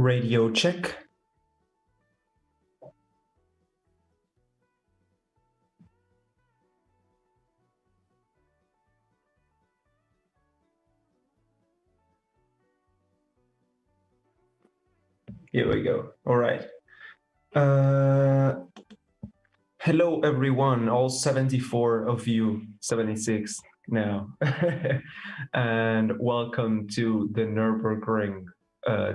Radio check. Here we go. All right. Hello, everyone, all 74 of you, 76 now. And welcome to the Nurburgring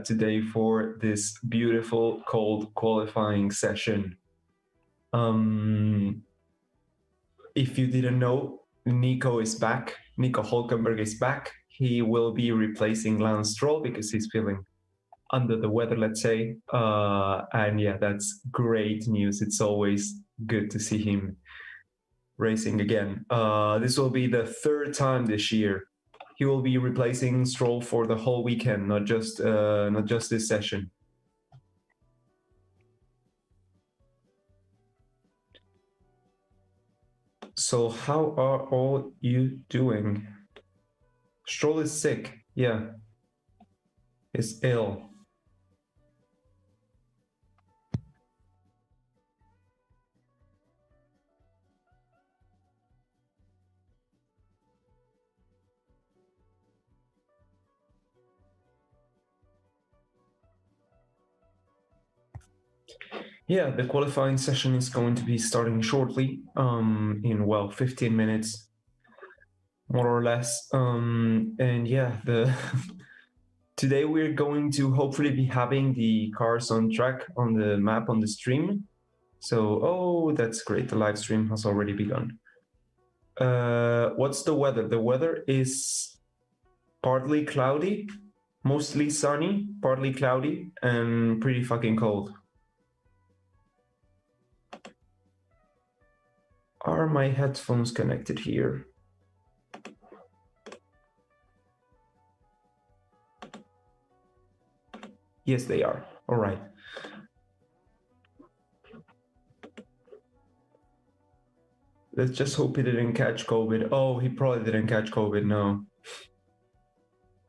today for this beautiful cold qualifying session. If you didn't know, Nico is back. Nico Hulkenberg is back. He will be replacing Lance Stroll because he's feeling under the weather, let's say. And yeah, that's great news. It's always good to see him racing again. This will be the third time this year. He will be replacing Stroll for the whole weekend, not just this session. So how are all you doing? Stroll is sick. Yeah, he's ill. Yeah, the qualifying session is going to be starting shortly, in, well, 15 minutes, more or less. And yeah, today we're going to hopefully be having the cars on track on the map on the stream. So, oh, that's great. The live stream has already begun. What's the weather? The weather is partly cloudy, mostly sunny, partly cloudy, and pretty fucking cold. Are my headphones connected here? Yes, they are. All right. Let's just hope he didn't catch COVID. Oh, he probably didn't catch COVID, no.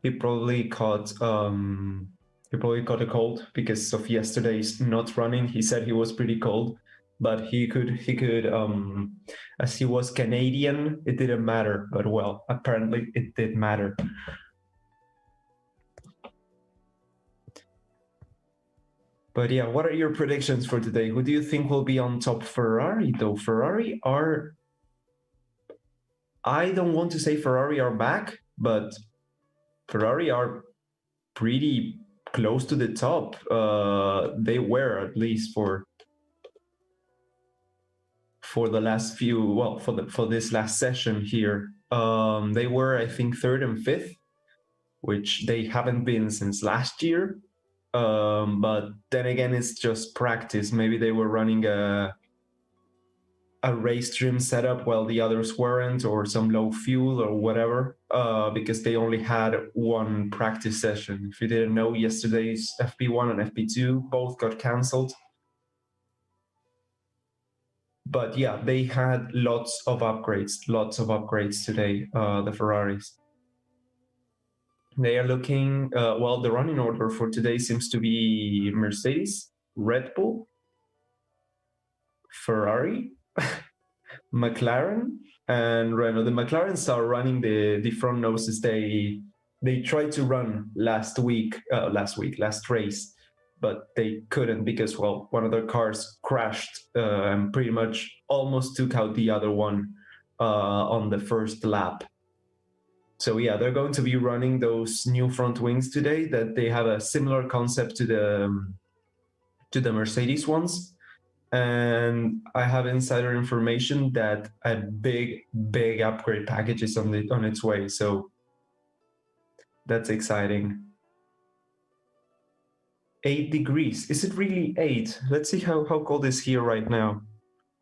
He probably caught a cold because of yesterday's not running. He said he was pretty cold, but he could as he was Canadian, it didn't matter. But well, apparently it did matter. But yeah, what are your predictions for today? Who do you think will be on top? Ferrari, though. Ferrari are, I don't want to say Ferrari are back, but Ferrari are pretty close to the top. They were, at least for the last few, well, for this last session here. They were, I think, 3rd and 5th, which they haven't been since last year. But then again, it's just practice. Maybe they were running a race stream setup while the others weren't, or some low fuel or whatever, because they only had one practice session. If you didn't know, yesterday's FP1 and FP2 both got cancelled. But yeah, they had lots of upgrades today, the Ferraris. They are looking, well, the running order for today seems to be Mercedes, Red Bull, Ferrari, McLaren, and Renault. The McLarens are running the front noses. They tried to run last race, but they couldn't because, well, one of their cars crashed and pretty much almost took out the other one on the first lap. So yeah, they're going to be running those new front wings today. That they have a similar concept to the Mercedes ones. And I have insider information that a big upgrade package is on its way. So that's exciting. 8 degrees. Is it really 8? Let's see how cold is here right now.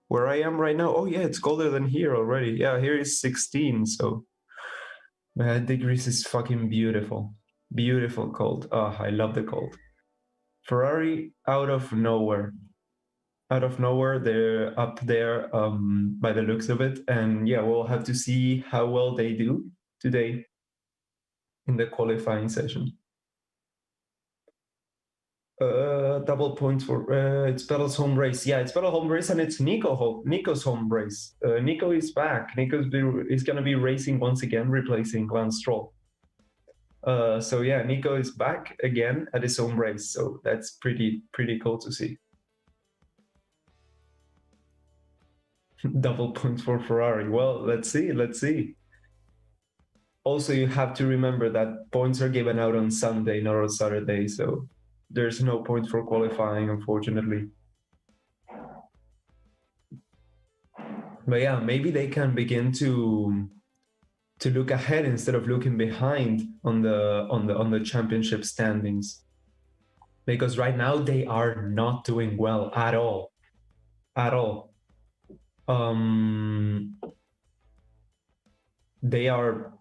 Where I am right now, oh yeah, it's colder than here already. Yeah, here is 16, so 8 degrees is fucking beautiful. Beautiful cold. Oh, I love the cold. Ferrari out of nowhere. They're up there by the looks of it. And yeah, we'll have to see how well they do today in the qualifying session. Double points for it's Vettel's home race. Yeah, it's Vettel's home race, and it's Nico's home race. Nico is back. Is going to be racing once again, replacing Lance Stroll. So yeah, Nico is back again at his home race. So that's pretty cool to see. Double points for Ferrari. Well, let's see. Also, you have to remember that points are given out on Sunday, not on Saturday. So there's no points for qualifying, unfortunately. But yeah, maybe they can begin to look ahead instead of looking behind on the championship standings, because right now they are not doing well at all. They are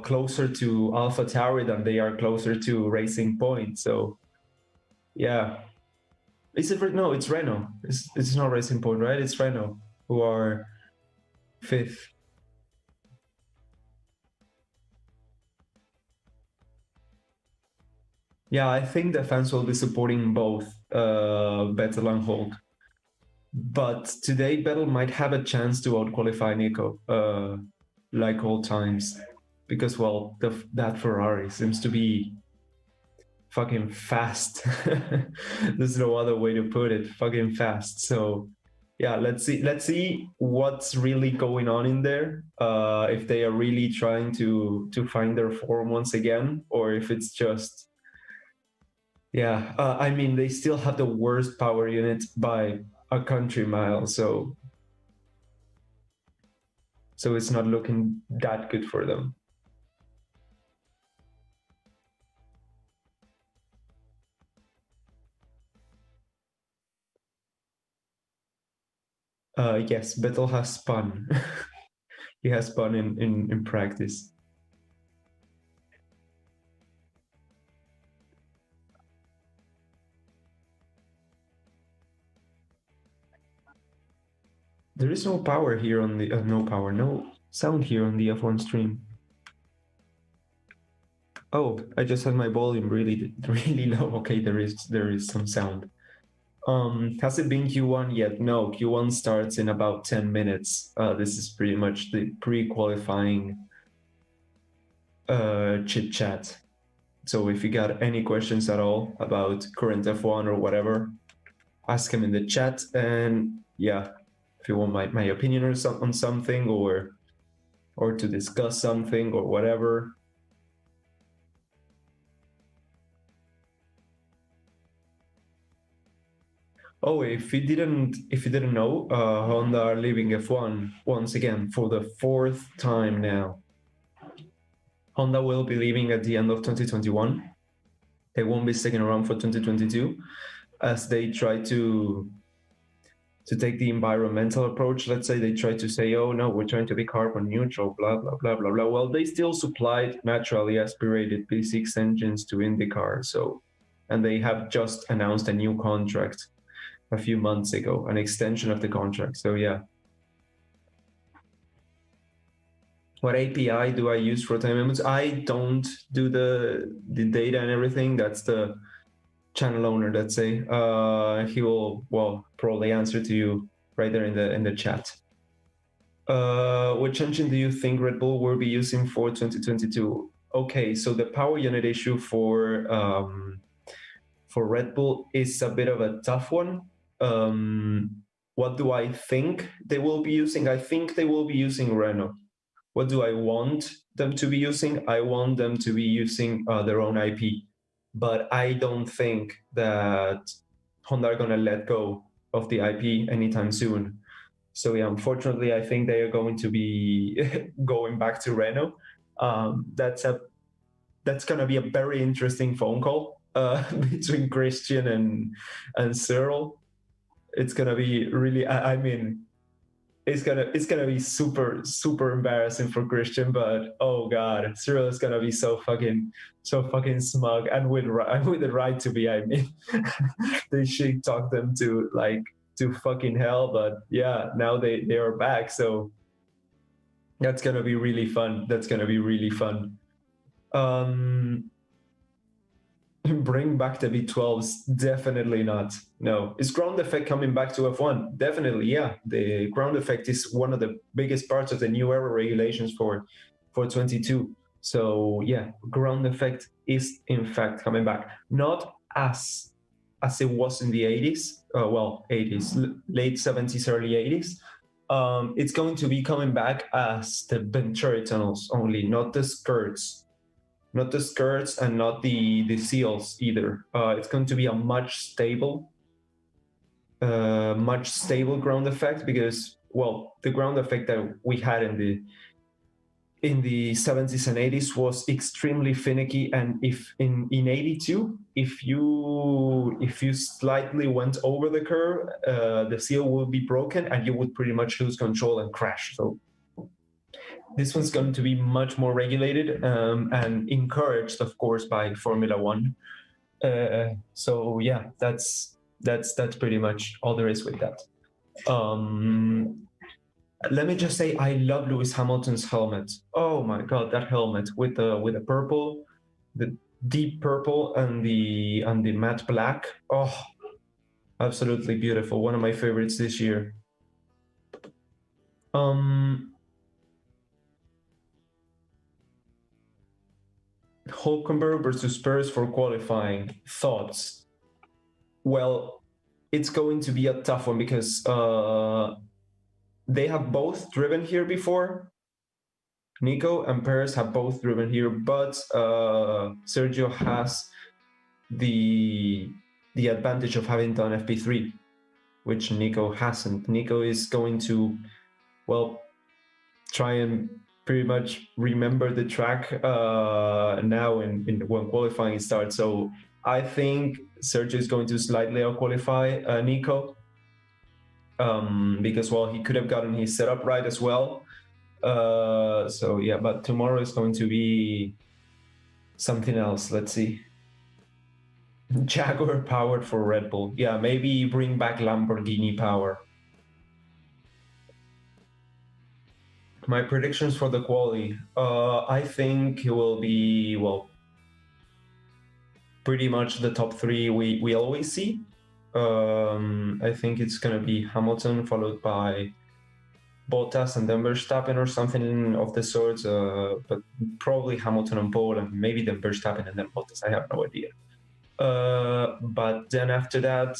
closer to AlphaTauri than they are closer to Racing Point. So yeah, is it no? It's Renault. It's not Racing Point, right? It's Renault who are 5th. Yeah, I think the fans will be supporting both Vettel and Hulk. But today, Vettel might have a chance to out-qualify Nico, like all times. Because, well, that Ferrari seems to be fucking fast. There's no other way to put it. Fucking fast. So, yeah, let's see what's really going on in there. If they are really trying to find their form once again, or if it's just... Yeah, I mean, they still have the worst power unit by a country mile, so it's not looking that good for them. Yes, Vettel has spun. He has spun in practice. There is no power here on the no sound here on the F1 stream. Oh, I just had my volume really low. Okay, there is some sound. Has it been Q1 yet? No, Q1 starts in about 10 minutes. This is pretty much the pre-qualifying chit chat. So if you got any questions at all about current F1 or whatever, ask them in the chat. And yeah, if you want my opinion on something, or to discuss something or whatever. Oh, if you didn't know, Honda are leaving F1 once again for the 4th time now. Honda will be leaving at the end of 2021. They won't be sticking around for 2022, as they try to take the environmental approach. Let's say they try to say, oh no, we're trying to be carbon neutral, blah blah blah blah blah. Well, they still supplied naturally aspirated V6 engines to IndyCar, so, and they have just announced a new contract a few months ago, an extension of the contract. So yeah. What API do I use for time limits? I don't do the data and everything. That's the channel owner, let's say. He will probably answer to you right there in the chat. Which engine do you think Red Bull will be using for 2022? Okay, so the power unit issue for Red Bull is a bit of a tough one. What do I think they will be using? I think they will be using Renault. What do I want them to be using? I want them to be using their own IP. But I don't think that Honda are going to let go of the IP anytime soon. So yeah, unfortunately, I think they are going to be going back to Renault. That's going to be a very interesting phone call between Christian and Cyril. It's going to be really, I mean, it's gonna be super embarrassing for Christian, but oh god, Cyril is gonna be so fucking smug, and with the right to be. I mean, they should talk them to fucking hell, but yeah, now they are back, so that's gonna be really fun. Bring back the V12s? Definitely not. No. Is ground effect coming back to F1? Definitely, yeah. The ground effect is one of the biggest parts of the new era regulations for 22. So yeah, ground effect is in fact coming back. Not as it was in the 80s, 80s, late 70s, early 80s. It's going to be coming back as the Venturi tunnels only, not the skirts. Not the skirts and not the seals either. It's going to be a much stable ground effect because, well, the ground effect that we had in the 70s and 80s was extremely finicky, and if in 82, if you slightly went over the curve, the seal will be broken and you would pretty much lose control and crash. So this one's going to be much more regulated and encouraged, of course, by Formula One. So yeah, that's pretty much all there is with that. Let me just say, I love Lewis Hamilton's helmet. Oh my god, that helmet with the purple, the deep purple and the matte black. Oh, absolutely beautiful. One of my favorites this year. Hulkenberg versus Spurs for qualifying. Thoughts? Well, it's going to be a tough one because they have both driven here before. Nico and Perez have both driven here, but Sergio has the advantage of having done FP3, which Nico hasn't. Nico is going to, well, try and pretty much remember the track now when qualifying starts. So I think Sergio is going to slightly out-qualify Nico because, well, he could have gotten his setup right as well. So yeah, but tomorrow is going to be something else. Let's see. Jaguar powered for Red Bull. Yeah, maybe bring back Lamborghini power. My predictions for the quali. I think it will be, well, pretty much the top three we always see. I think it's going to be Hamilton followed by Bottas and then Verstappen or something of the sort, but probably Hamilton on pole and maybe then Verstappen and then Bottas. I have no idea. But then after that,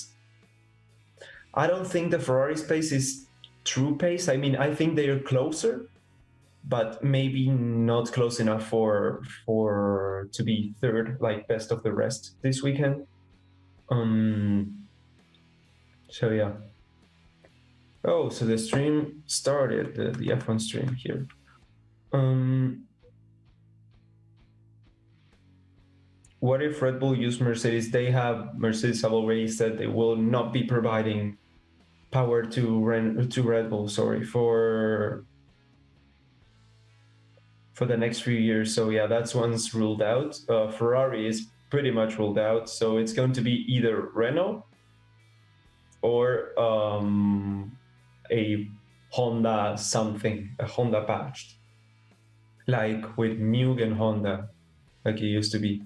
I don't think the Ferrari's pace is true pace. I mean, I think they are closer, but maybe not close enough for to be third, like best of the rest this weekend. So yeah. Oh, so the stream started, the F1 stream here. What if Red Bull use Mercedes? Mercedes have already said they will not be providing power to Red Bull, sorry, for the next few years. So yeah, that's one's ruled out. Ferrari is pretty much ruled out. So it's going to be either Renault or a Honda something, a Honda patched, like with Mugen Honda, like it used to be.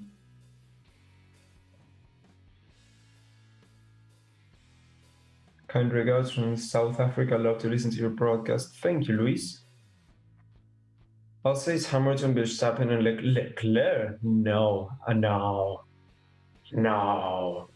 Kind regards from South Africa. Love to listen to your broadcast. Thank you, Luis. I'll say it's Hamilton, Verstappen, and Leclerc. No, no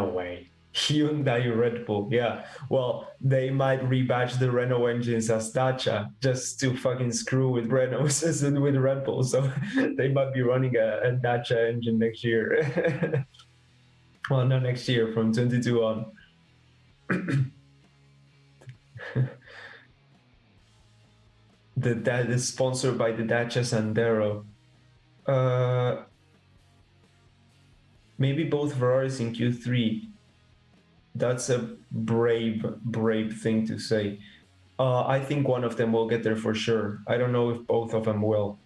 way. Hyundai Red Bull, yeah. Well, they might rebadge the Renault engines as Dacia just to fucking screw with Renaults and with Red Bull. So they might be running a Dacia engine next year. Well, not next year, from 22 on. That is sponsored by the Dacia Sandero. Maybe both Ferraris in Q3. That's a brave thing to say. I think one of them will get there for sure. I don't know if both of them will.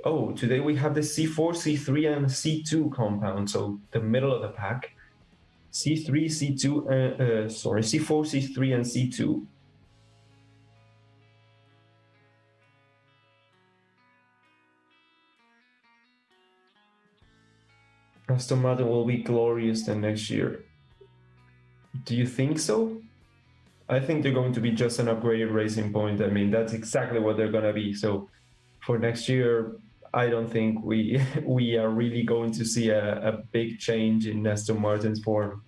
Oh, today we have the C4, C3, and C2 compound, so the middle of the pack. C3, C2, sorry, C4, C3, and C2. Aston Martin will be glorious then next year. Do you think so? I think they're going to be just an upgraded Racing Point. I mean, that's exactly what they're going to be. So for next year, I don't think we we are really going to see a big change in Aston Martin's form.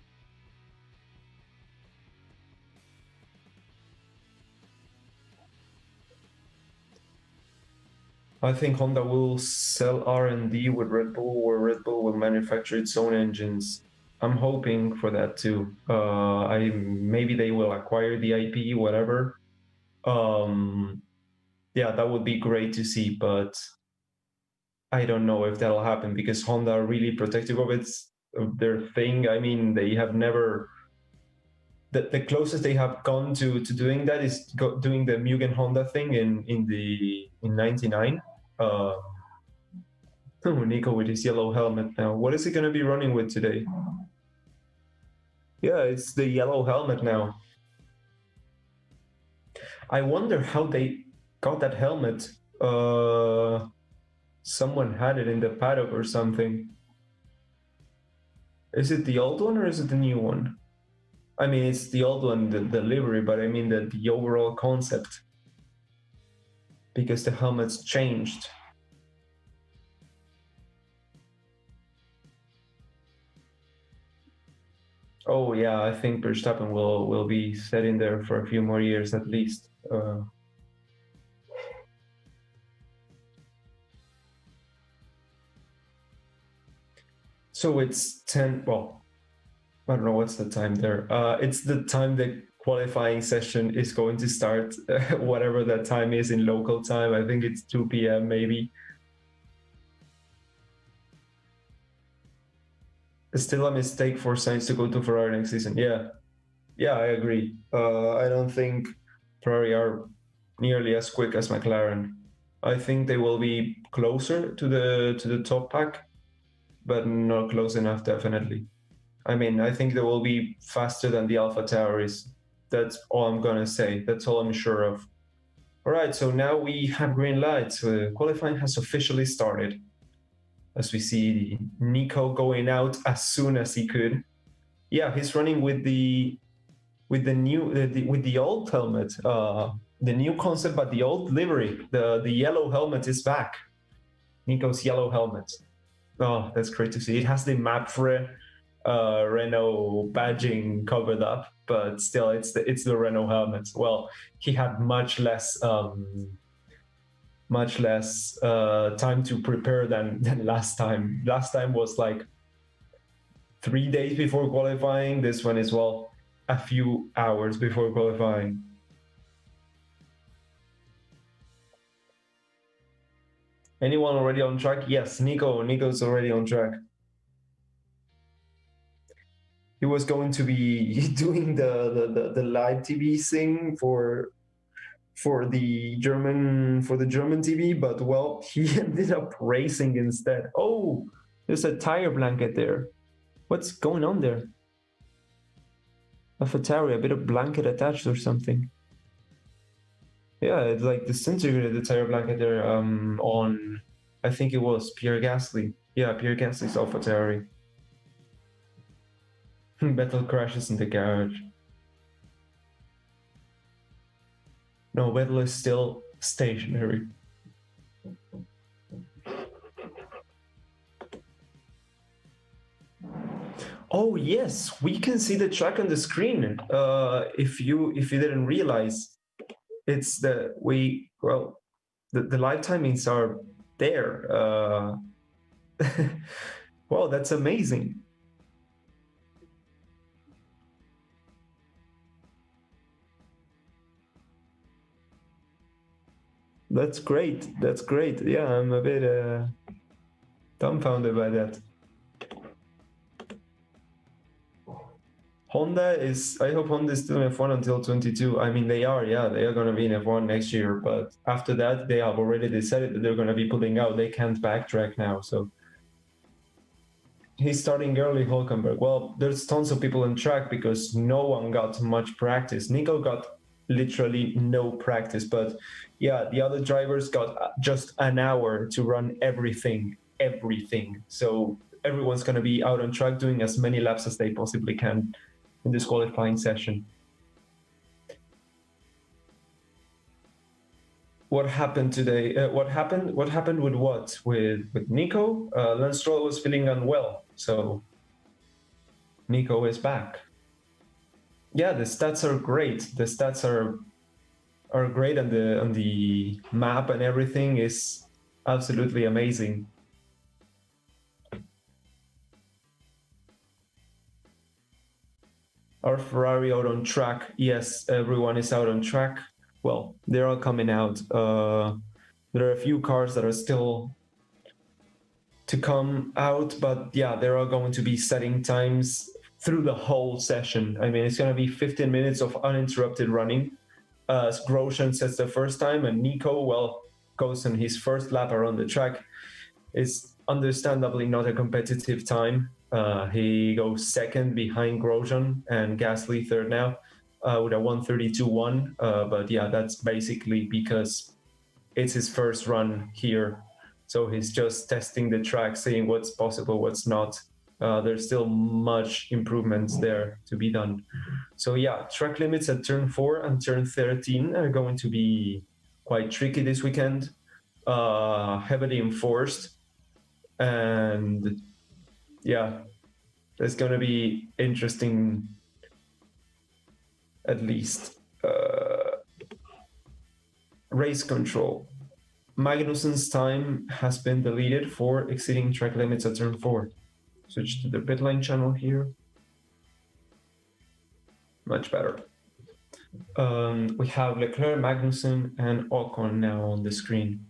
I think Honda will sell R&D with Red Bull, or Red Bull will manufacture its own engines. I'm hoping for that too. Maybe they will acquire the IP, whatever. Yeah, that would be great to see, but I don't know if that'll happen because Honda are really protective of their thing. I mean, they have never. The closest they have gone to doing that is doing the Mugen Honda thing in '99. Nico with his yellow helmet now. What is he going to be running with today? Yeah, it's the yellow helmet now. I wonder how they got that helmet. Someone had it in the paddock or something. Is it the old one or is it the new one? I mean, it's the old one, the livery, but I mean the overall concept. Because the helmet's changed. Oh yeah, I think Verstappen will be sitting there for a few more years at least. So it's 10. Well, I don't know what's the time there. It's the time the qualifying session is going to start, whatever that time is in local time. I think it's 2 p.m. maybe. It's still a mistake for Sainz to go to Ferrari next season. Yeah, I agree. I don't think Ferrari are nearly as quick as McLaren. I think they will be closer to the top pack, but not close enough, definitely. I mean, I think they will be faster than the Alpha Tauris. That's all I'm gonna say. That's all I'm sure of. All right, so now we have green lights. Qualifying has officially started. As we see Nico going out as soon as he could. Yeah, he's running with the old helmet, the new concept, but the old livery. The yellow helmet is back. Nico's yellow helmet. Oh, that's great to see. It has the Mapfre Renault badging covered up, but still, it's the Renault helmet. Well, he had much less time to prepare than last time. Last time was like 3 days before qualifying. This one is, well, a few hours before qualifying. Anyone already on track? Yes, Nico's already on track. He was going to be doing the live TV thing for the German TV, but well, he ended up racing instead. Oh, there's a tire blanket there. What's going on there? A Ferrari, a bit of blanket attached or something. Yeah, it's like disintegrated the tire blanket there on, I think it was Pierre Gasly. Yeah, Pierre Gasly's AlphaTauri. Vettel crashes in the garage. No, Vettel is still stationary. Oh yes, we can see the track on the screen. If you didn't realize, it's the live timings are there. Wow, that's amazing. That's great. That's great. Yeah, I'm a bit dumbfounded by that. Honda is, I hope Honda is still in F1 until 22. I mean, they are going to be in F1 next year. But after that, they have already decided that they're going to be pulling out. They can't backtrack now. So he's starting early, Hulkenberg. Well, there's tons of people on track because no one got much practice. Nico got literally no practice. But yeah, the other drivers got just an hour to run everything. So everyone's going to be out on track doing as many laps as they possibly can in this qualifying session. What happened today? What happened with what? With Nico? Lance Stroll was feeling unwell, so Nico is back. Yeah, the stats are great. The stats are great, and the map and everything is absolutely amazing. Our Ferrari out on track. Yes, everyone is out on track. Well, they're all coming out. There are a few cars that are still to come out, but yeah, they're all going to be setting times through the whole session. I mean, it's going to be 15 minutes of uninterrupted running. Grosjean sets the first time, and Nico, well, goes on his first lap around the track. It's understandably not a competitive time. He goes second behind Grosjean, and Gasly third now with a 1:32.1. But yeah, that's basically because it's his first run here. So he's just testing the track, seeing what's possible, what's not. There's still much improvements there to be done. So yeah, track limits at turn 4 and turn 13 are going to be quite tricky this weekend, heavily enforced. And yeah, it's going to be interesting, at least. Race control. Magnussen's time has been deleted for exceeding track limits at turn 4. Switch to the pit lane channel here. Much better. We have Leclerc, Magnussen, and Ocon now on the screen.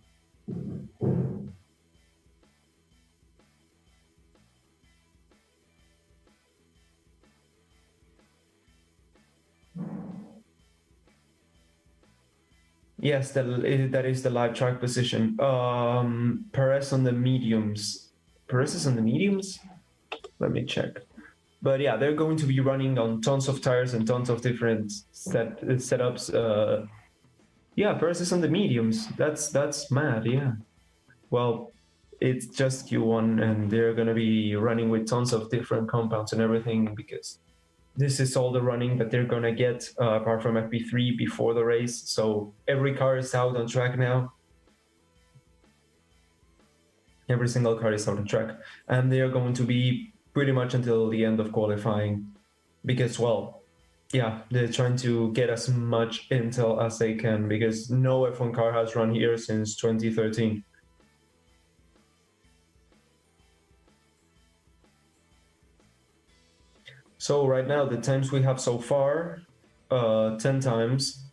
Yes, that is the live track position. Perez on the mediums. Perez is on the mediums? Let me check. But yeah, they're going to be running on tons of tires and tons of different setups. Yeah, Perez is on the mediums. That's mad, yeah. Well, it's just Q1, and they're going to be running with tons of different compounds and everything, because this is all the running that they're going to get, apart from FP3 before the race. So every car is out on track now. Every single car is out on track. And they are going to be pretty much until the end of qualifying. Because, well, yeah, they're trying to get as much intel as they can, because no F1 car has run here since 2013. So right now, the times we have so far, 10 times.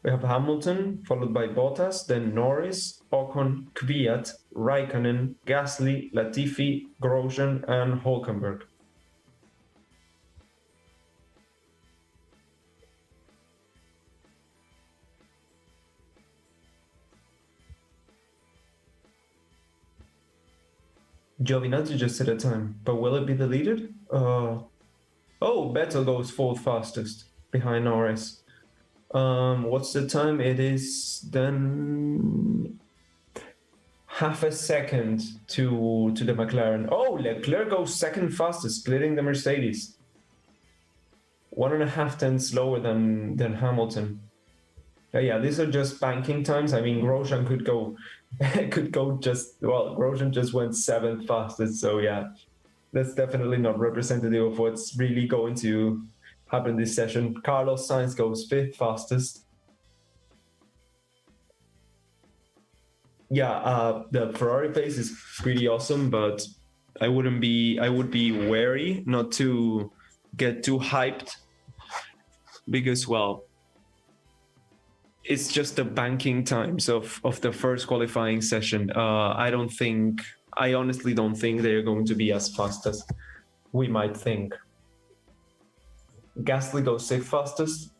We have Hamilton, followed by Bottas, then Norris, Ocon, Kvyat, Raikkonen, Gasly, Latifi, Grosjean, and Hülkenberg. Giovinazzi just set a time, but will it be deleted? Oh, Vettel goes fourth fastest behind Norris. What's the time? It is then half a second to the McLaren. Oh, Leclerc goes second fastest, splitting the Mercedes. 1.5 tenths lower than Hamilton. Yeah, these are just banking times. I mean, Grosjean could go Grosjean just went 7th fastest. So yeah, that's definitely not representative of what's really going to happen this session. Carlos Sainz goes 5th fastest. Yeah, the Ferrari pace is pretty awesome, but I would be wary not to get too hyped, because, well, it's just the banking times of the first qualifying session. I honestly don't think they're going to be as fast as we might think. Gasly goes 6th fastest.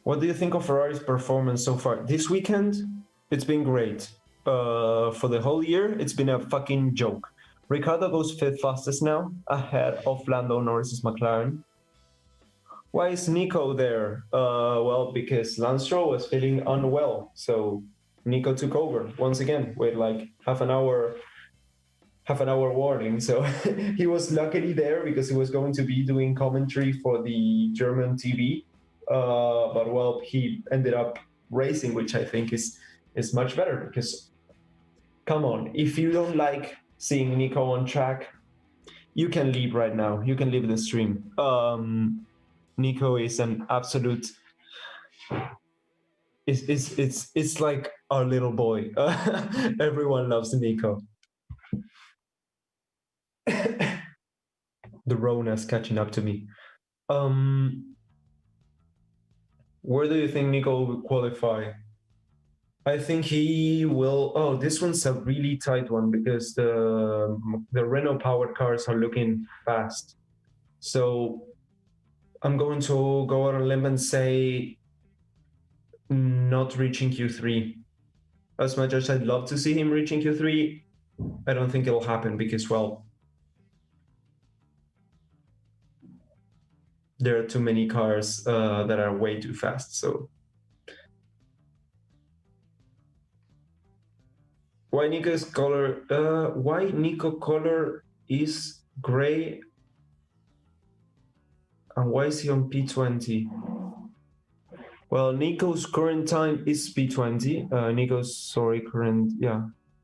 What do you think of Ferrari's performance so far? This weekend, it's been great. For the whole year, it's been a fucking joke. Ricciardo goes 5th fastest now, ahead of Lando Norris's McLaren. Why is Nico there? Well, because Lance Stroll was feeling unwell, so Nico took over once again with like half an hour half-an-hour warning. So he was luckily there because he was going to be doing commentary for the German TV. But well, he ended up racing, which I think is much better because, come on, if you don't like seeing Nico on track, you can leave right now. You can leave the stream. Nico is an absolute. It's like our little boy. Everyone loves Nico. The Rona's catching up to me. Where do you think Nico will qualify? I think he will. Oh, this one's a really tight one because the Renault powered cars are looking fast. So I'm going to go out on a limb and say not reaching Q3. As much as I'd love to see him reaching Q3, I don't think it'll happen because, well, there are too many cars that are way too fast. So why Nico's color? Why Nico color is gray? And why is he on P20? Well, Nico's current time is P20.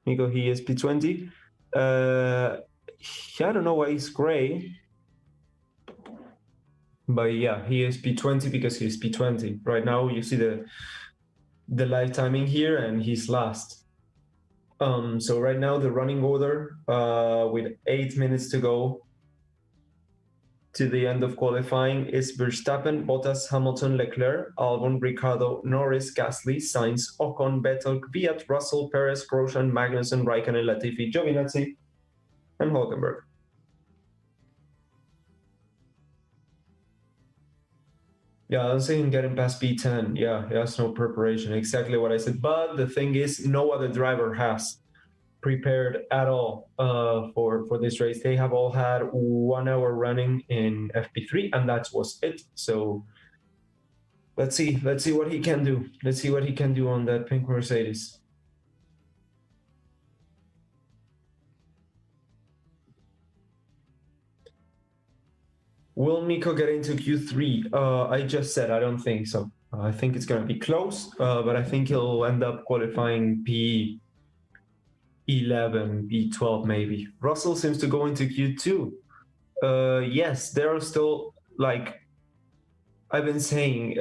Nico, he is P20. I don't know why he's gray. But yeah, he is P20 because he's P20. Right now, you see the live timing here, and he's last. So right now, the running order with 8 minutes to go to the end of qualifying is Verstappen, Bottas, Hamilton, Leclerc, Albon, Ricciardo, Norris, Gasly, Sainz, Ocon, Vettel, Kvyat, Russell, Perez, Grosjean, Magnussen, Raikkonen, Latifi, Giovinazzi, and Hulkenberg. Yeah, I'm saying getting past P10. Yeah, he has no preparation. Exactly what I said. But the thing is, no other driver has prepared at all for this race. They have all had 1 hour running in FP3, and that was it. So let's see what he can do. Let's see what he can do on that pink Mercedes. Will Nico get into Q3? I just said I don't think so. I think it's going to be close, but I think he'll end up qualifying P11, P12 maybe. Russell seems to go into Q2. Yes, there are still, like I've been saying,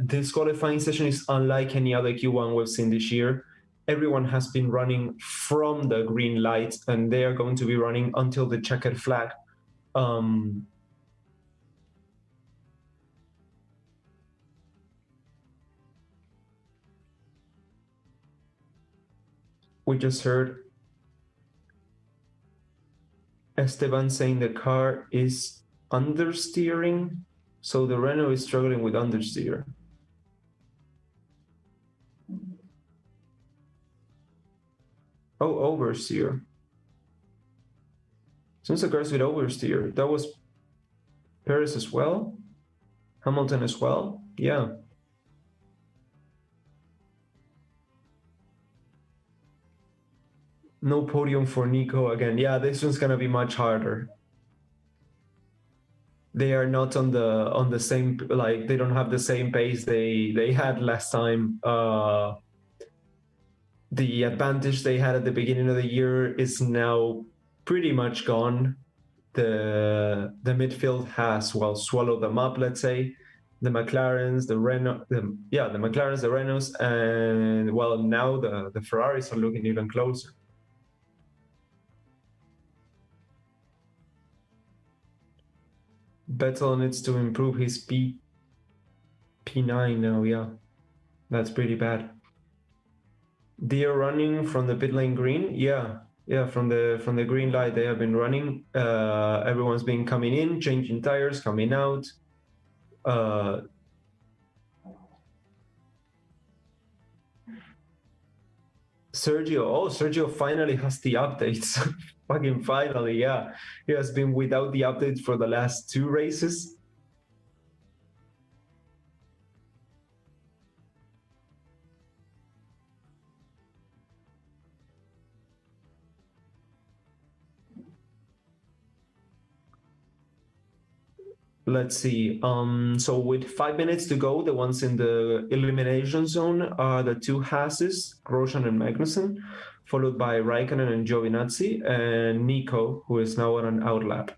this qualifying session is unlike any other Q1 we've seen this year. Everyone has been running from the green light, and they are going to be running until the checkered flag. We just heard Esteban saying the car is understeering, so the Renault is struggling with understeer. Oh, oversteer. Since the cars with oversteer, that was Perez as well, Hamilton as well. Yeah. No podium for Nico again. Yeah, this one's gonna be much harder. They are not on the same, like they don't have the same pace they had last time. The advantage they had at the beginning of the year is now pretty much gone. The midfield has, well, swallowed them up, let's say. The McLarens, the Renault, the McLarens, the Renaults, and well, now the Ferraris are looking even closer. Vettel needs to improve his P9 now. Yeah, that's pretty bad. They are running from the pit lane green. Yeah, from the green light they have been running. Everyone's been coming in, changing tires, coming out. Sergio finally has the updates. Fucking finally, yeah. He has been without the updates for the last 2 races. Let's see. So with 5 minutes to go, the ones in the elimination zone are the two Hasses, Grosjean and Magnussen, followed by Raikkonen and Giovinazzi, and Nico, who is now on an outlap.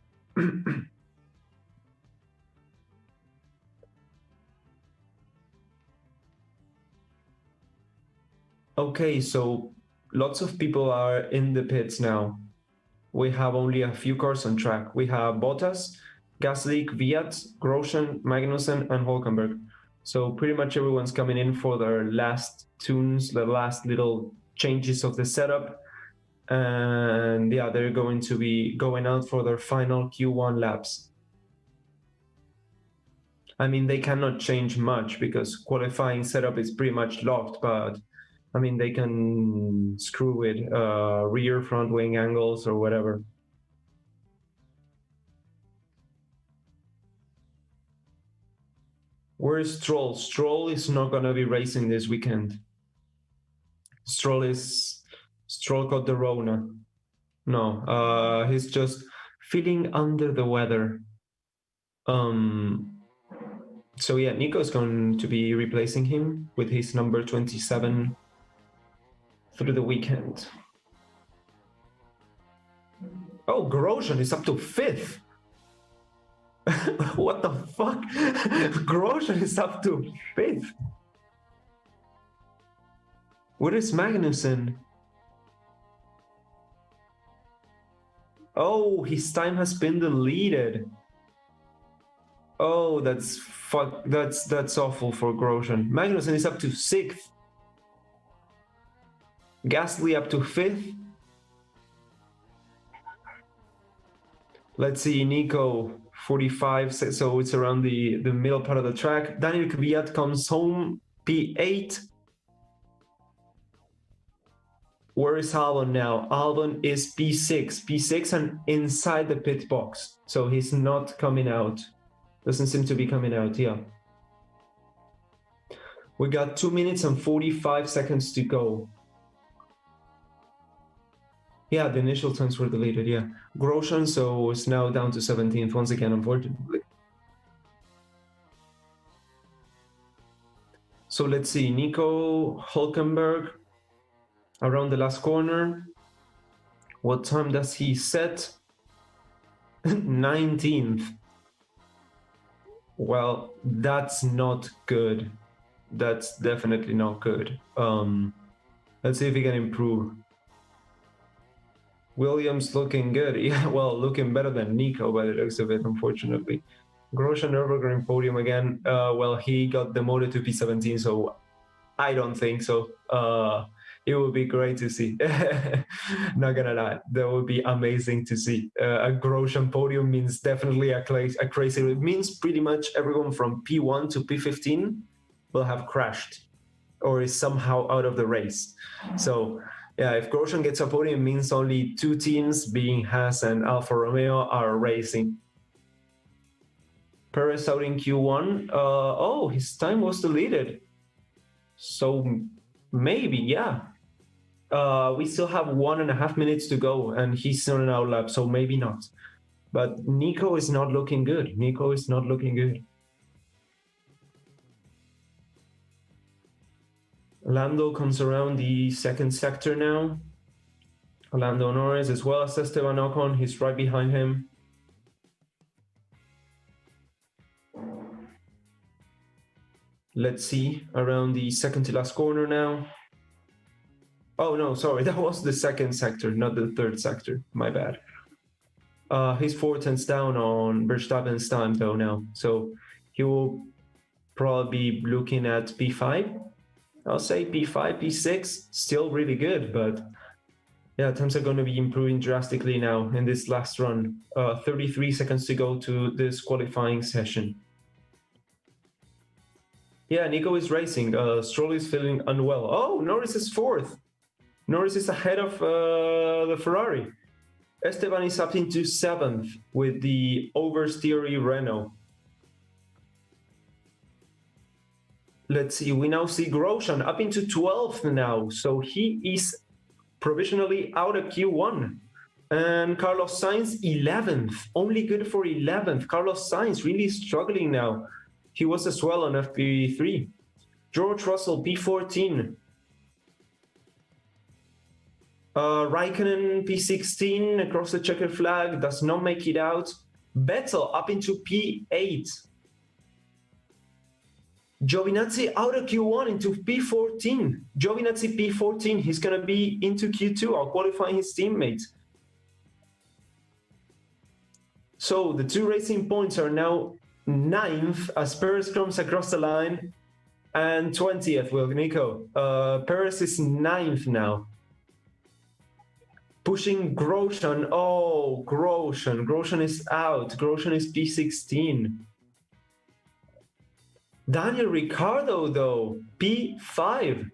Okay, so lots of people are in the pits now. We have only a few cars on track. We have Bottas, Gasly, Kvyat, Grosjean, Magnussen, and Hulkenberg. So pretty much everyone's coming in for their last tunes, the last little changes of the setup. And yeah, they're going to be going out for their final Q1 laps. I mean, they cannot change much because qualifying setup is pretty much locked, but I mean, they can screw with rear front wing angles or whatever. Where is Stroll? Stroll is not going to be racing this weekend. Stroll got the Rona. No, he's just feeling under the weather. So yeah, Nico's going to be replacing him with his number 27 through the weekend. Oh, Grosjean is up to 5th. What the fuck? Grosjean is up to 5th. Where is Magnussen? Oh, his time has been deleted. Oh, that's awful for Grosjean. Magnussen is up to 6th. Gasly up to 5th. Let's see, Nico 45, so it's around the middle part of the track. Daniel Kvyat comes home P8. Where is Albon now? Albon is P6 and inside the pit box. So he's not coming out. Doesn't seem to be coming out, yeah. We got 2 minutes and 45 seconds to go. Yeah, the initial times were deleted, yeah. Grosjean, so it's now down to 17th once again, unfortunately. So let's see, Nico Hulkenberg around the last corner. What time does he set? 19th. Well, that's not good. That's definitely not good. Let's see if he can improve. Williams looking good. Yeah, well, looking better than Nico by the looks of it, unfortunately. Grosjean Nurburgring podium again. Well, he got demoted to P17, so I don't think so. It would be great to see. Not gonna lie, that would be amazing to see. A Grosjean podium means definitely a crazy. It means pretty much everyone from P1 to P15 will have crashed or is somehow out of the race. So yeah, if Grosjean gets a podium, it means only 2 teams, being Haas and Alfa Romeo, are racing. Perez out in Q1. Oh, his time was deleted. So maybe, yeah. We still have 1.5 minutes to go, and he's on an outlap, so maybe not. But Nico is not looking good. Nico is not looking good. Lando comes around the second sector now. Lando Norris as well as Esteban Ocon. He's right behind him. Let's see, around the second to last corner now. Oh no, sorry, that was the second sector, not the third sector. My bad. He's 4 tenths down on Verstappen's time though now. So he will probably be looking at P5. I'll say P5, P6, still really good, but yeah, times are going to be improving drastically now in this last run. 33 seconds to go to this qualifying session. Yeah, Nico is racing. Stroll is feeling unwell. Oh, Norris is 4th. Norris is ahead of the Ferrari. Esteban is up into 7th with the oversteery Renault. Let's see, we now see Grosjean up into 12th now. So he is provisionally out of Q1. And Carlos Sainz, 11th. Only good for 11th. Carlos Sainz really struggling now. He was as well on FP3. George Russell, P14. Raikkonen, P16, across the checkered flag, does not make it out. Vettel up into P8. Giovinazzi out of Q1 into P14. Giovinazzi P14, he's going to be into Q2, out qualifying his teammates. So the two racing points are now 9th as Perez comes across the line, and 20th with Nico. Perez is 9th now. Pushing Grosjean. Oh, Grosjean. Grosjean is out. Grosjean is P16. Daniel Ricciardo, though, P5.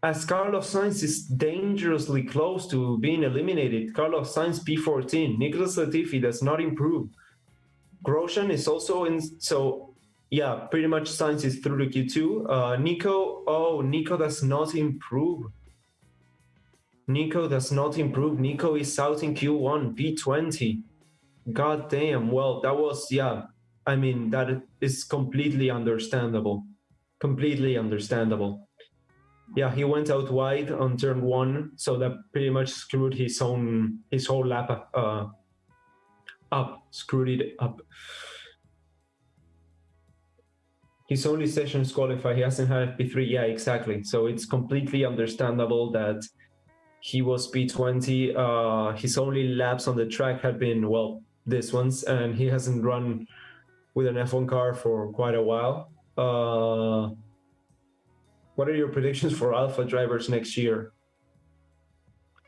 As Carlos Sainz is dangerously close to being eliminated. Carlos Sainz, P14. Nicholas Latifi does not improve. Grosjean is also in. So, yeah, pretty much Sainz is through to Q2. Nico does not improve. Nico does not improve. Nico is out in Q1, P20. God damn. Well, that was, yeah. I mean, that is completely understandable. Completely understandable. Yeah, he went out wide on turn 1, so that pretty much screwed his whole lap up. Screwed it up. His only sessions qualify. He hasn't had P3. Yeah, exactly. So it's completely understandable that he was P20. His only laps on the track had been, well, this ones, and he hasn't run with an F1 car for quite a while. What are your predictions for Alpha drivers next year?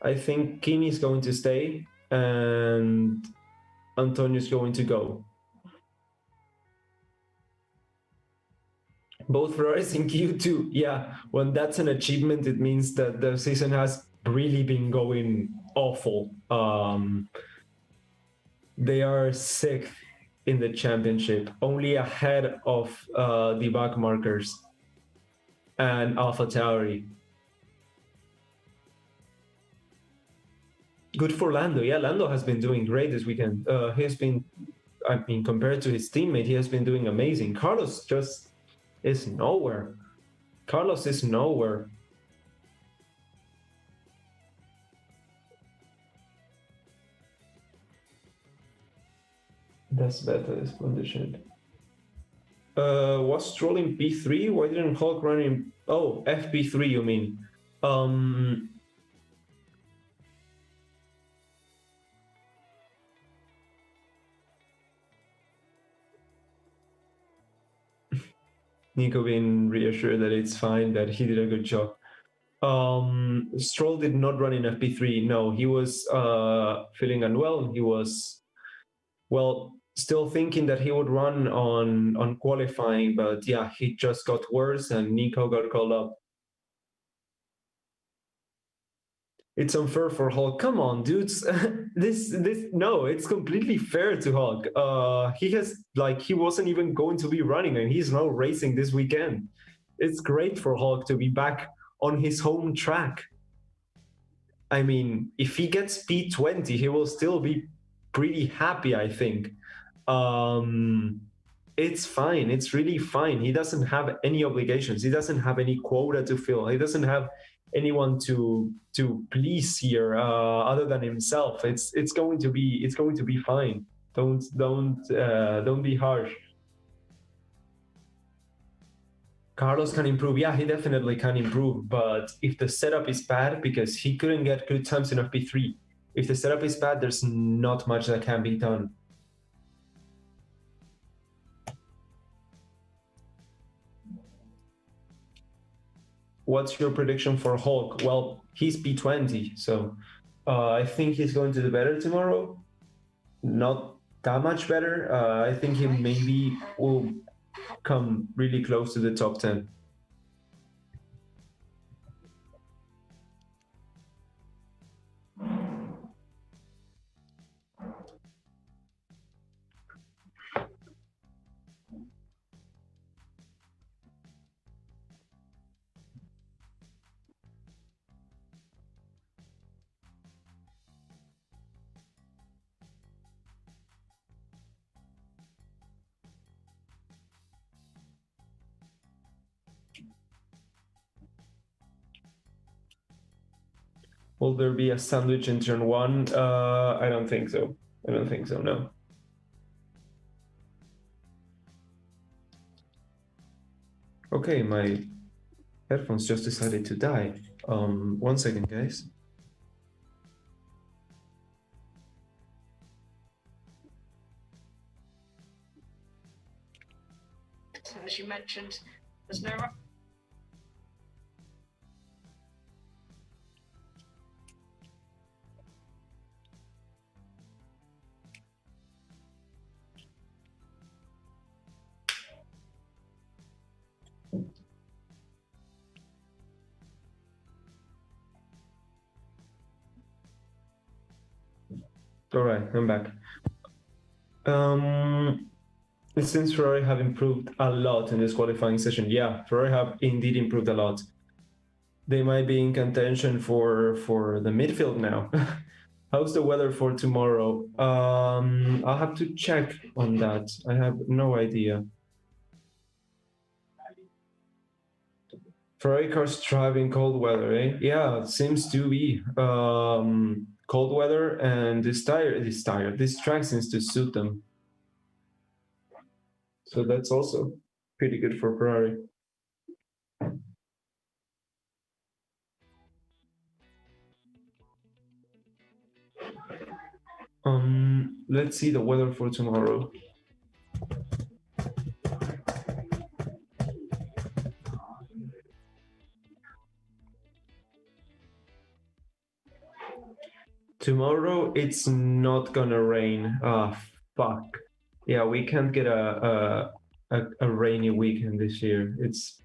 I think Kimi is going to stay and Antonio is going to go. Both Ferraris in Q2. Yeah, when that's an achievement, it means that the season has really been going awful. They are 6th in the championship, only ahead of the back markers and AlphaTauri. Good for Lando. Yeah, Lando has been doing great this weekend. He has been, I mean, compared to his teammate, he has been doing amazing. Carlos just is nowhere. Carlos is nowhere. That's better, this condition. Was Stroll in P3? Why didn't Hulk run in... Oh, FP3 you mean? Nico being reassured that it's fine, that he did a good job. Stroll did not run in FP3. No, he was feeling unwell. He was, well, still thinking that he would run on qualifying, but yeah, he just got worse and Nico got called up. It's unfair for Hulk. Come on, dudes. No, it's completely fair to Hulk. He wasn't even going to be running and he's now racing this weekend. It's great for Hulk to be back on his home track. I mean, if he gets P20, he will still be pretty happy, I think. It's fine. It's really fine. He doesn't have any obligations. He doesn't have any quota to fill. He doesn't have anyone to please here other than himself. It's going to be fine. Don't be harsh. Carlos can improve. Yeah, he definitely can improve. But if the setup is bad, because he couldn't get good times in FP3, if the setup is bad, there's not much that can be done. What's your prediction for Hulk? Well, he's P20, so I think he's going to do better tomorrow. Not that much better. I think he maybe will come really close to the top 10. Will there be a sandwich in turn one? I don't think so. I don't think so, no. Okay, my headphones just decided to die. 1 second, guys. As you mentioned, there's no... All right, I'm back. It seems Ferrari have improved a lot in this qualifying session. Yeah, Ferrari have indeed improved a lot. They might be in contention for the midfield now. How's the weather for tomorrow? I'll have to check on that. I have no idea. Ferrari cars drive in cold weather, eh? Yeah, it seems to be. Cold weather, and this track seems to suit them. So that's also pretty good for Ferrari. Let's see the weather for tomorrow. Tomorrow it's not gonna rain. Ah, fuck. Yeah, we can't get a rainy weekend this year. It's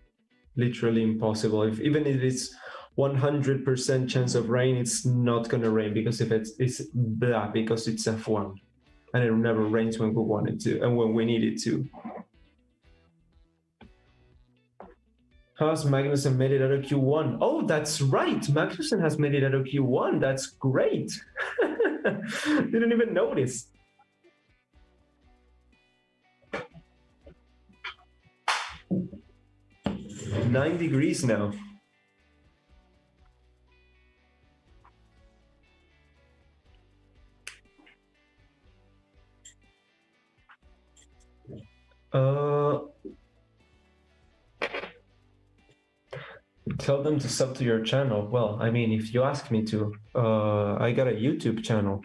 literally impossible. Even if it's 100% chance of rain, it's not gonna rain because because it's F1, and it never rains when we want it to and when we need it to. Has Magnussen made it out of Q1? Oh, that's right. Magnussen has made it out of Q1. That's great. Didn't even notice. Nine degrees now. Tell them to sub to your channel. Well, I mean, if you ask me to, I got a YouTube channel.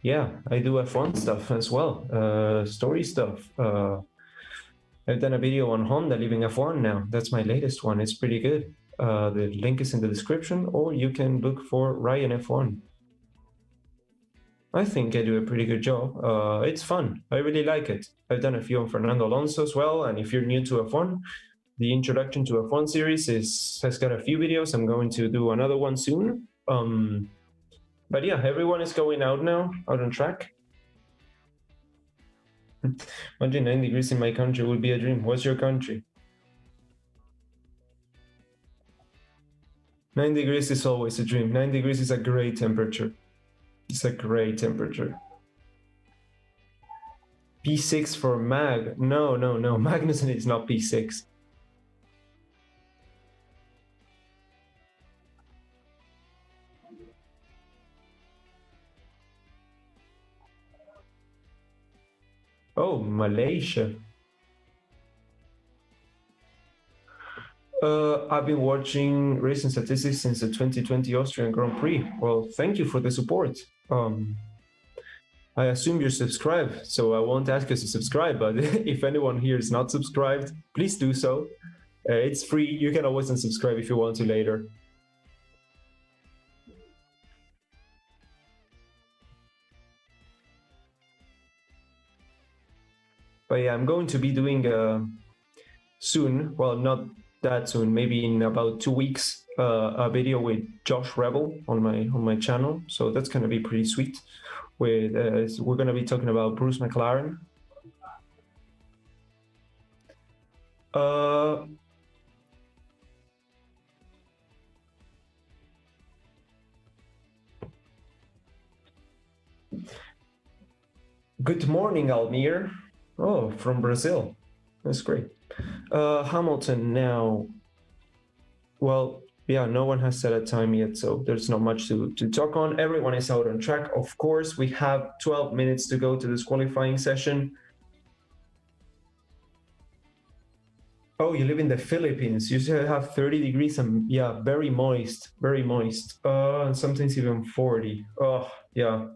Yeah, I do F1 stuff as well, story stuff. I've done a video on Honda leaving F1 now. That's my latest one. It's pretty good. The link is in the description, or you can look for Raian F1. I think I do a pretty good job. It's fun. I really like it. I've done a few on Fernando Alonso as well, and if you're new to F1, the Introduction to F1 series has got a few videos. I'm going to do another one soon. But yeah, everyone is going out now, out on track. 109 degrees in my country would be a dream. What's your country? 9 degrees is always a dream. 9 degrees is a great temperature. It's a great temperature. P6 for Mag. No. Magnussen is not P6. Oh, Malaysia. I've been watching racing statistics since the 2020 Austrian Grand Prix. Well, thank you for the support. I assume you're subscribed, so I won't ask you to subscribe, but if anyone here is not subscribed, please do so. It's free. You can always unsubscribe if you want to later. But yeah, I'm going to be doing soon, well, not that soon, maybe in about 2 weeks, a video with Josh Rebel on my channel. So that's going to be pretty sweet. We're going to be talking about Bruce McLaren. Good morning, Almir. Oh, from Brazil. That's great. Hamilton now. Well, yeah, no one has set a time yet, so there's not much to talk on. Everyone is out on track. Of course, we have 12 minutes to go to this qualifying session. Oh, you live in the Philippines. You still have 30 degrees and yeah, very moist, very moist. And sometimes even 40. Oh, yeah.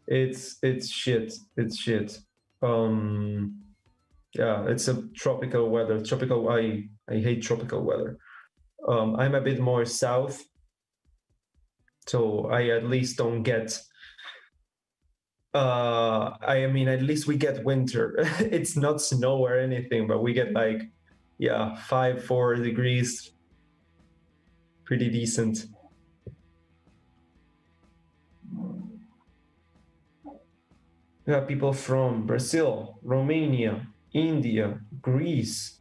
It's shit. It's shit. Yeah, it's a tropical weather. I hate tropical weather. I'm a bit more south, so I at least don't get I mean at least we get winter. It's not snow or anything, but we get like, yeah, 4 degrees, pretty decent. We have people from Brazil, Romania, India, Greece,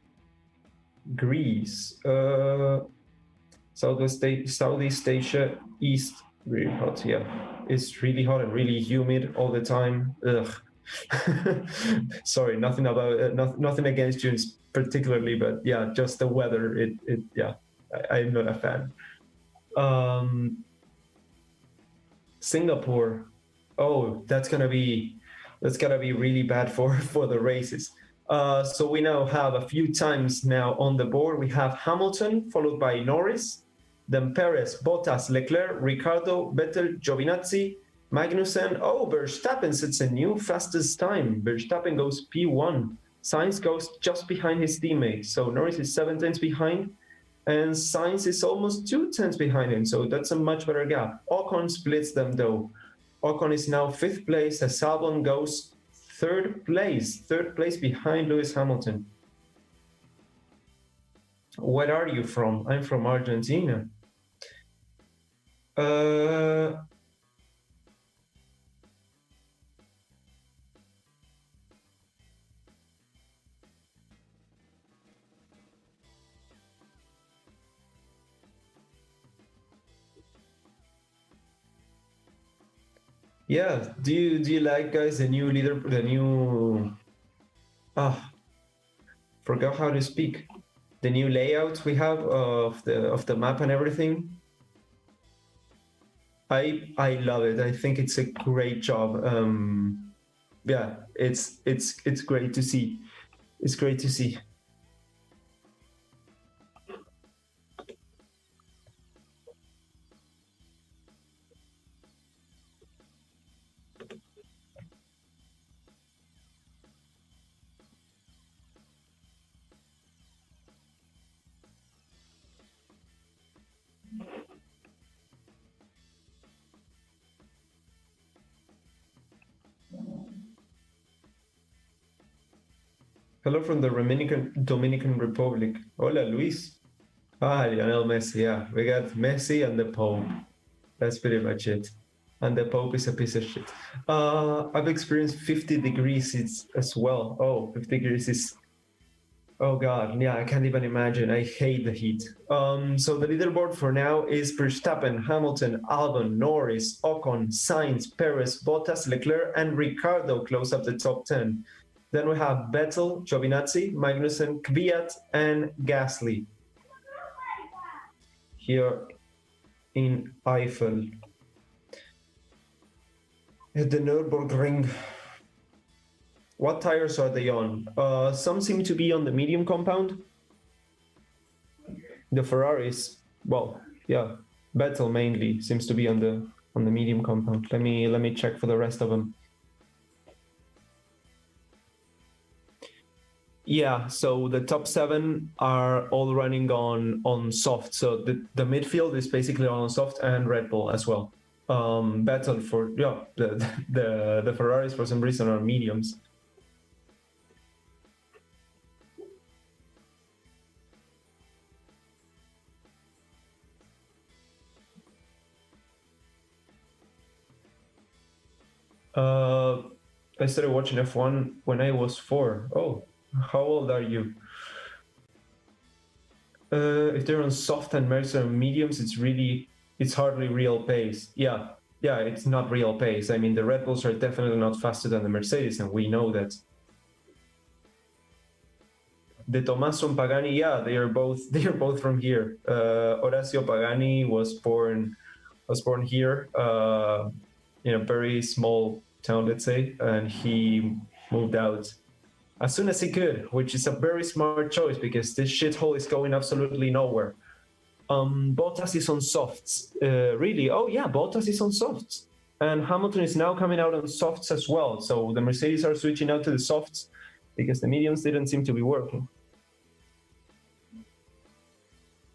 Southeast Asia, East, really hot. Yeah, it's really hot and really humid all the time. Ugh. Sorry, nothing about nothing against you particularly, but yeah, just the weather. Yeah, I'm not a fan. Singapore. Oh, that's gonna be really bad for the races. So we now have a few times now on the board. We have Hamilton, followed by Norris, then Perez, Bottas, Leclerc, Ricciardo, Vettel, Giovinazzi, Magnussen. Oh, Verstappen sets a new fastest time. Verstappen goes P1. Sainz goes just behind his teammate. So Norris is 7 tenths behind, and Sainz is almost 2 tenths behind him. So that's a much better gap. Ocon splits them though. Ocon is now 5th place as Albon goes third place behind Lewis Hamilton. Where are you from? I'm from Argentina. Yeah, do you like, guys, the new leader, the new forgot how to speak, the new layout we have of the map and everything? I love it. I think it's a great job. Yeah, it's great to see. It's great to see. Hello from the Dominican Republic. Hola, Luis. Lionel Messi. Yeah, we got Messi and the Pope. That's pretty much it. And the Pope is a piece of shit. I've experienced 50 degrees as well. Oh, 50 degrees is... Oh God, yeah, I can't even imagine. I hate the heat. So the leaderboard for now is Verstappen, Hamilton, Albon, Norris, Ocon, Sainz, Perez, Bottas, Leclerc, and Ricciardo close up the top 10. Then we have Vettel, Giovinazzi, Magnussen, Kvyat, and Gasly here in Eifel at the Nurburgring. What tires are they on? Some seem to be on the medium compound. The Ferraris, well, yeah, Vettel mainly seems to be on the medium compound. Let me check for the rest of them. Yeah, so the top 7 are all running on soft. So the midfield is basically on soft, and Red Bull as well. Vettel for the Ferraris for some reason are mediums. I started watching F1 when I was 4. Oh, how old are you? If they're on soft and Mercer on mediums, it's hardly real pace. Yeah, it's not real pace. I mean, the Red Bulls are definitely not faster than the Mercedes, and we know that. De Tommaso and Pagani, yeah, they are both from here. Horacio Pagani was born here in a very small town, let's say, and he moved out as soon as he could, which is a very smart choice because this shithole is going absolutely nowhere. Bottas is on softs. Really? Oh yeah, Bottas is on softs. And Hamilton is now coming out on softs as well. So the Mercedes are switching out to the softs because the mediums didn't seem to be working.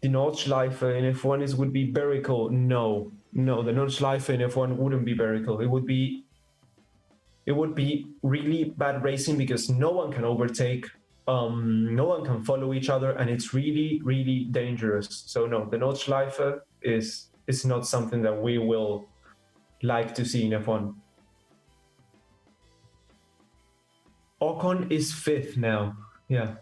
The Nordschleife in F1 would be very cool. No, the Nordschleife in F1 wouldn't be very cool. It would be really bad racing because no one can overtake, no one can follow each other, and it's really, really dangerous. So no, the Nordschleife is not something that we will like to see in F1. Ocon is 5th now. Yeah.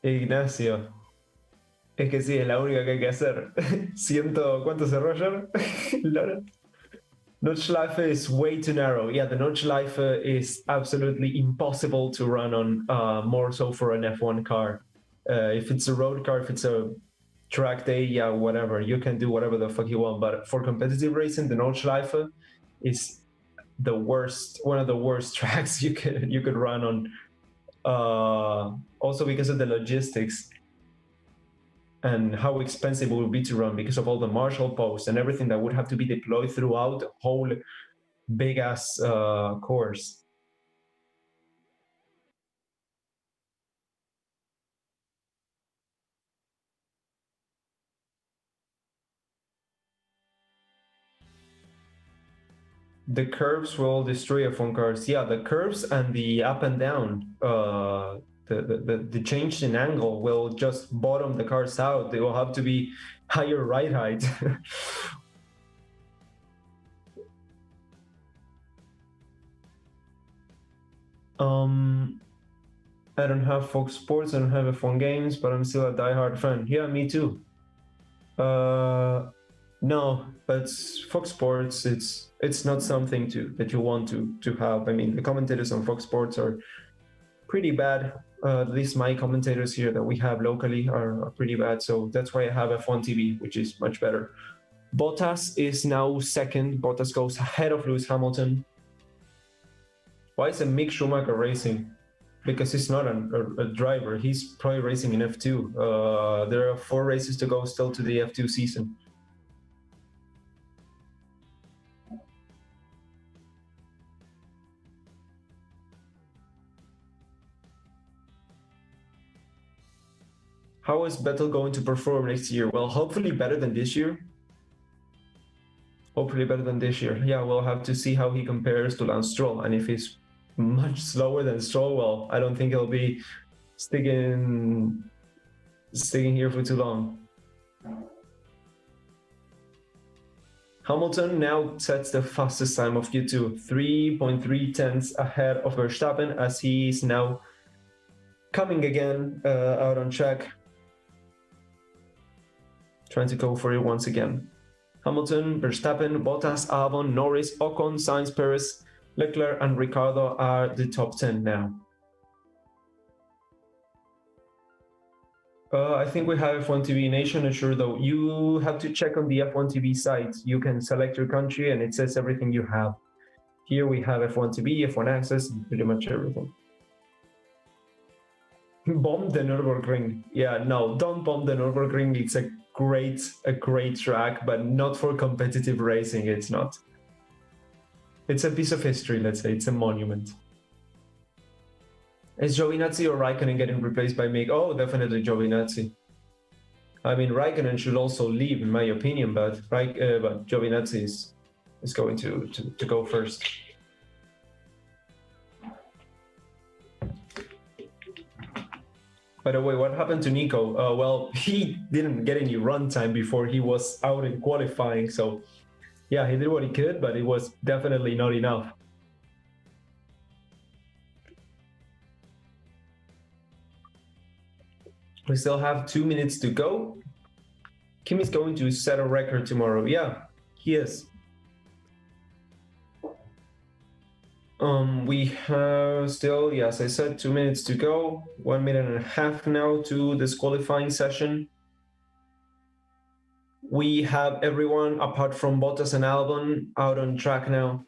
Ignacio. Es que sí, es la única que hay que hacer. ¿Cuánto cerró ayer? Laura? Nordschleife is way too narrow. Yeah, the Nordschleife is absolutely impossible to run on, more so for an F1 car. If it's a road car, if it's a track day, yeah, whatever. You can do whatever the fuck you want. But for competitive racing, the Nordschleife is the worst, one of the worst tracks you could run on. Also because of the logistics and how expensive it would be to run because of all the marshal posts and everything that would have to be deployed throughout the whole big ass course. The curves will destroy F1 cars. Yeah, the curves and the up and down, the change in angle will just bottom the cars out. They will have to be higher ride height. I don't have Fox Sports, I don't have F1 games, but I'm still a diehard fan. Yeah, me too. No, but Fox Sports, it's not something that you want to have. I mean, the commentators on Fox Sports are pretty bad. At least my commentators here that we have locally are pretty bad. So that's why I have F1 TV, which is much better. Bottas is now 2nd. Bottas goes ahead of Lewis Hamilton. Why is Mick Schumacher racing? Because he's not a driver. He's probably racing in F2. There are 4 races to go still to the F2 season. How is Vettel going to perform next year? Well, hopefully better than this year. Hopefully better than this year. Yeah, we'll have to see how he compares to Lance Stroll. And if he's much slower than Stroll, well, I don't think he'll be sticking here for too long. Hamilton now sets the fastest time of Q2, 3.3 tenths ahead of Verstappen, as he is now coming again out on track, trying to go for it once again. Hamilton, Verstappen, Bottas, Albon, Norris, Ocon, Sainz, Perez, Leclerc, and Ricciardo are the top 10 now. I think we have F1 TV Nation, not sure though. You have to check on the F1 TV site. You can select your country and it says everything you have. Here we have F1 TV, F1 Access, pretty much everything. Bomb the Nurburgring. Yeah, no, don't bomb the Nurburgring. It's a great track, but not for competitive racing. It's not. It's a piece of history, let's say. It's a monument. Is Giovinazzi or Raikkonen getting replaced by Mick? Oh, definitely Giovinazzi. I mean, Raikkonen should also leave, in my opinion, but Giovinazzi is going to go first. By the way, what happened to Nico? Well, he didn't get any runtime before he was out in qualifying, so yeah, he did what he could, but it was definitely not enough. We still have 2 minutes to go. Kim is going to set a record tomorrow. Yeah, he is. We have still, yes, I said 2 minutes to go. 1 minute and a half now to this qualifying session. We have everyone apart from Bottas and Albon out on track now.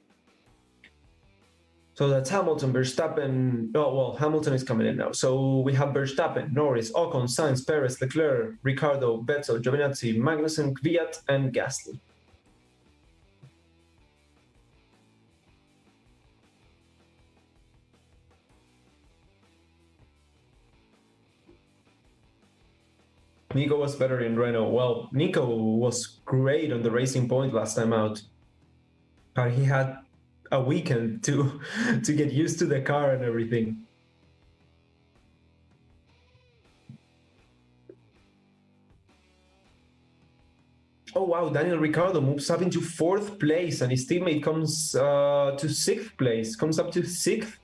So that's Hamilton, Verstappen. Oh, well, Hamilton is coming in now. So we have Verstappen, Norris, Ocon, Sainz, Perez, Leclerc, Ricciardo, Vettel, Giovinazzi, Magnussen, Kvyat, and Gasly. Nico was better in Renault. Well, Nico was great on the Racing Point last time out. But he had a weekend to get used to the car and everything. Oh wow, Daniel Ricciardo moves up into 4th place and his teammate comes to 6th place, comes up to 6th.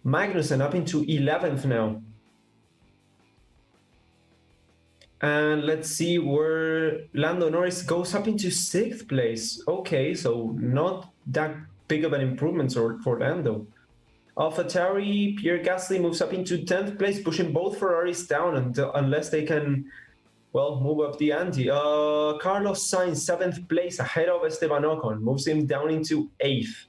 Magnussen up into 11th now. And let's see where Lando Norris goes up into 6th place. Okay, so not that big of an improvement for Lando. AlphaTauri, Pierre Gasly moves up into 10th place, pushing both Ferraris down unless they can, well, move up the ante. Carlos Sainz, 7th place, ahead of Esteban Ocon, moves him down into 8th.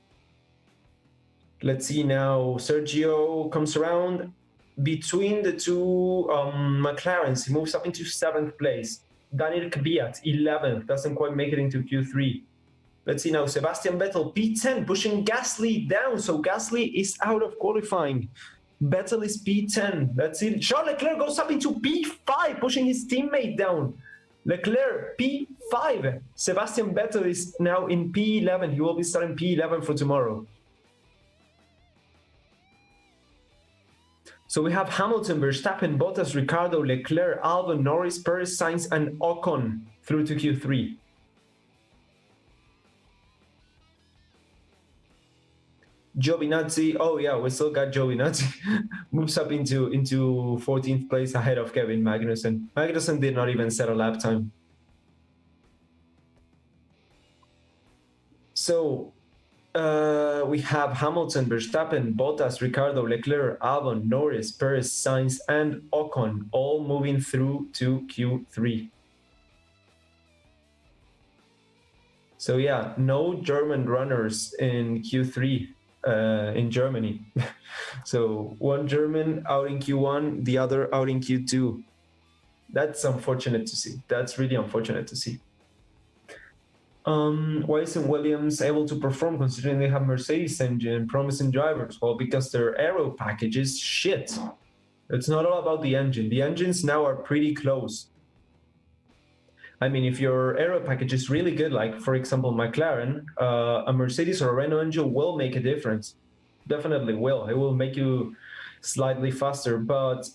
Let's see now, Sergio comes around between the two McLarens. He moves up into 7th place. Daniel Kvyat, 11th, doesn't quite make it into Q3. Let's see now, Sebastian Vettel, P10, pushing Gasly down. So Gasly is out of qualifying. Vettel is P10. That's it. Charles Leclerc goes up into P5, pushing his teammate down. Leclerc, P5. Sebastian Vettel is now in P11. He will be starting P11 for tomorrow. So we have Hamilton, Verstappen, Bottas, Ricciardo, Leclerc, Albon, Norris, Perez, Sainz, and Ocon through to Q3. Giovinazzi, oh yeah, we still got Giovinazzi, moves up into 14th place ahead of Kevin Magnussen. Magnussen did not even set a lap time. So we have Hamilton, Verstappen, Bottas, Ricciardo, Leclerc, Albon, Norris, Perez, Sainz, and Ocon all moving through to Q3. So yeah, no German runners in Q3 in Germany. So one German out in Q1, the other out in Q2. That's unfortunate to see. That's really unfortunate to see. Why isn't Williams able to perform considering they have Mercedes engine and promising drivers? Well, because their aero package is shit. It's not all about the engine. The engines now are pretty close. I mean, if your aero package is really good, like for example McLaren, a Mercedes or a Renault engine will make a difference. Definitely will. It will make you slightly faster, but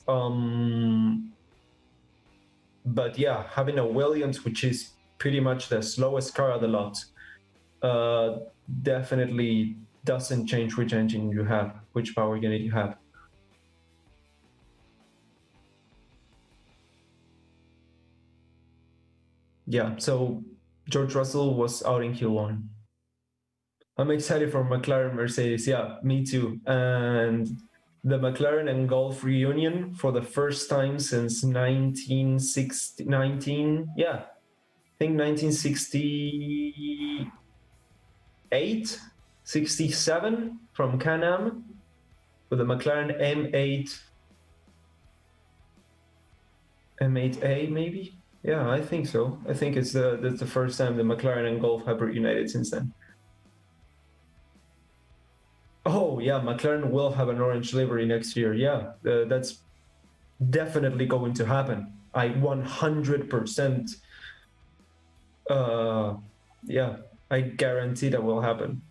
yeah, having a Williams, which is pretty much the slowest car of the lot, definitely doesn't change which engine you have, which power unit you have. Yeah, so George Russell was out in Q1. I'm excited for McLaren Mercedes. Yeah, me too. And the McLaren and Gulf reunion for the first time since 1968, I think 1968, 67 from Can-Am with the McLaren M8A maybe. Yeah, I think so. I think that's the first time the McLaren and Golf have reunited since then. Oh yeah, McLaren will have an orange livery next year. Yeah, that's definitely going to happen. I 100%. Yeah, I guarantee that will happen.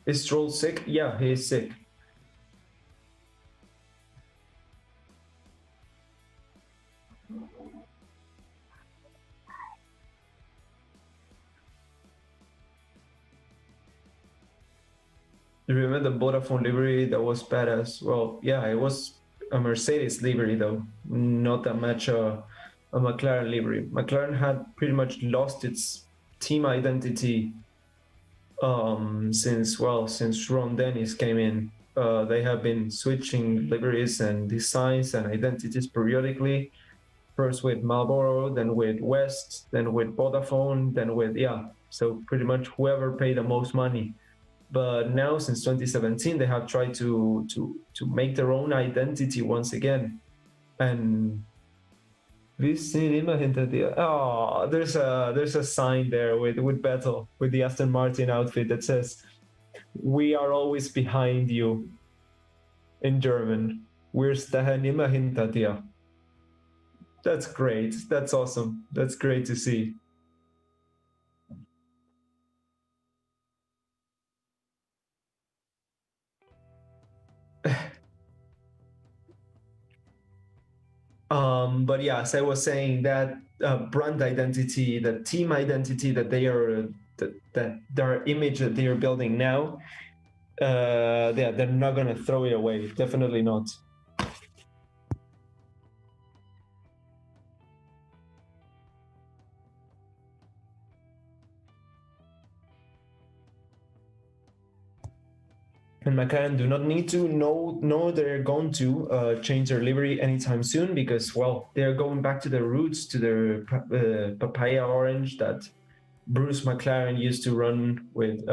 Is Stroll sick? Yeah, he is sick. You remember the Vodafone livery that was badass? Well, yeah, it was a Mercedes livery though, not that much a McLaren livery. McLaren had pretty much lost its team identity since Ron Dennis came in. They have been switching liveries and designs and identities periodically. First with Marlboro, then with West, then with Vodafone, then with so pretty much whoever paid the most money. But now, since 2017, they have tried to make their own identity once again. And there's a sign there with Vettel with the Aston Martin outfit that says, "We are always behind you." In German, "Wir stehen immer hinter dir." That's great. That's awesome. That's great to see. But yeah, as I was saying, that brand identity, the team identity that they are, that their image that they are building now, they're not gonna throw it away. Definitely not. And McLaren do not need to know they're going to change their livery anytime soon, because, well, they're going back to their roots, to their papaya orange that Bruce McLaren used to run with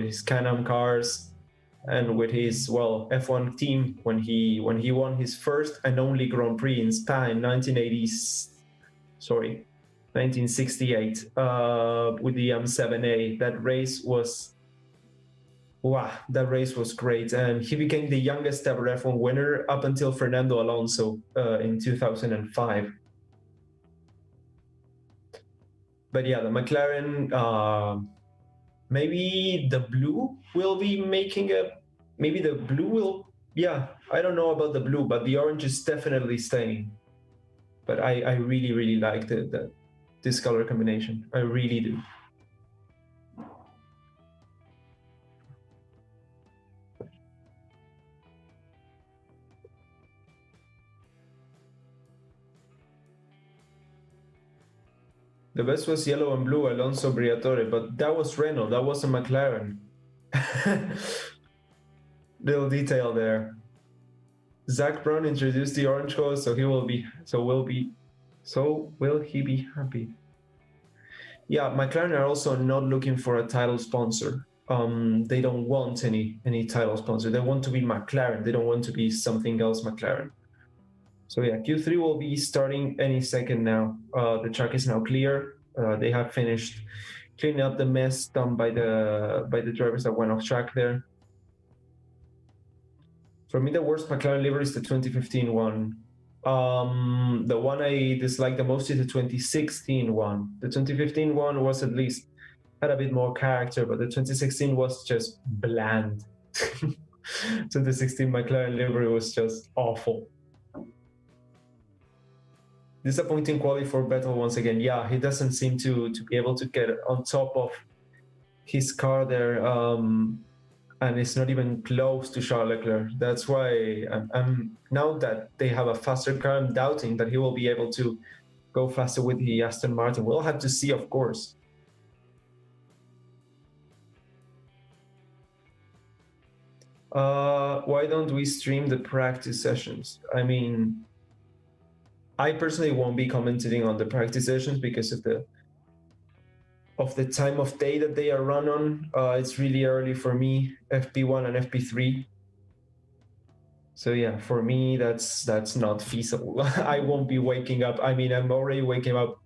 his Can-Am cars and with his F1 team when he won his first and only Grand Prix in Spa in 1968 with the M7A. That race was great, and he became the youngest ever F1 winner up until Fernando Alonso in 2005. But yeah, the McLaren, maybe the blue will be making maybe the blue will, I don't know about the blue, but the orange is definitely staying. But I really, really like this color combination. I really do. The best was yellow and blue, Alonso Briatore, but that was Renault, that wasn't McLaren. Little detail there. Zach Brown introduced the orange color, so will he be happy? Yeah, McLaren are also not looking for a title sponsor. They don't want any title sponsor. They want to be McLaren. They don't want to be something else McLaren. So yeah, Q3 will be starting any second now. The track is now clear. They have finished cleaning up the mess done by the drivers that went off track there. For me, the worst McLaren livery is the 2015 one. The one I dislike the most is the 2016 one. The 2015 one was at least had a bit more character, but the 2016 was just bland. 2016 McLaren livery was just awful. Disappointing quality for Vettel once again. Yeah, he doesn't seem to be able to get on top of his car there, and it's not even close to Charles Leclerc. That's why I'm now that they have a faster car, I'm doubting that he will be able to go faster with the Aston Martin. We'll have to see, of course. Why don't we stream the practice sessions? I mean, I personally won't be commenting on the practice sessions because of the time of day that they are run on. It's really early for me, FP1 and FP3. So yeah, for me, that's not feasible. I won't be waking up. I mean, I'm already waking up,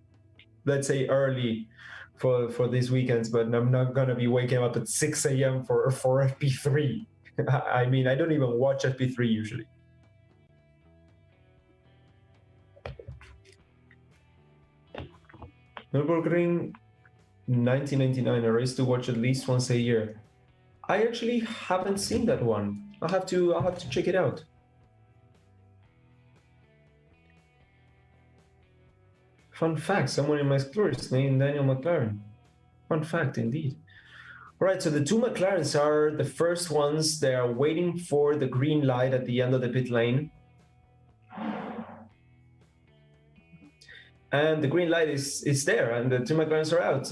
let's say early for these weekends, but I'm not gonna be waking up at 6 a.m. for FP3. I mean, I don't even watch FP3 usually. Nurburgring 1999, a race to watch at least once a year. I actually haven't seen that one. I'll have to check it out. Fun fact, someone in my school is named Daniel McLaren. Fun fact indeed. All right, so the two McLarens are the first ones. They are waiting for the green light at the end of the pit lane. And the green light is there, and the two McLarens are out,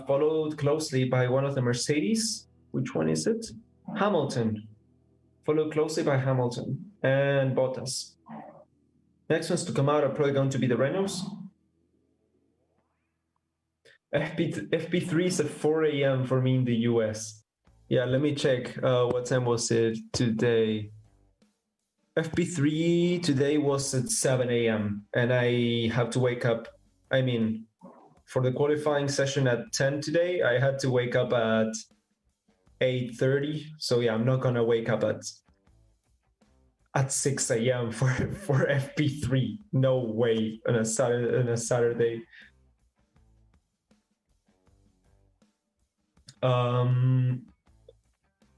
followed closely by one of the Mercedes. Which one is it? Hamilton. Followed closely by Hamilton and Bottas. Next ones to come out are probably going to be the Renaults. FP3 is at 4 a.m. for me in the US. Yeah, let me check. What time was it today? FP3 today was at 7 a.m. and I have to wake up. I mean, for the qualifying session at 10 today, I had to wake up at 8:30. So yeah, I'm not gonna wake up at 6 a.m. for FP3. No way on a Saturday.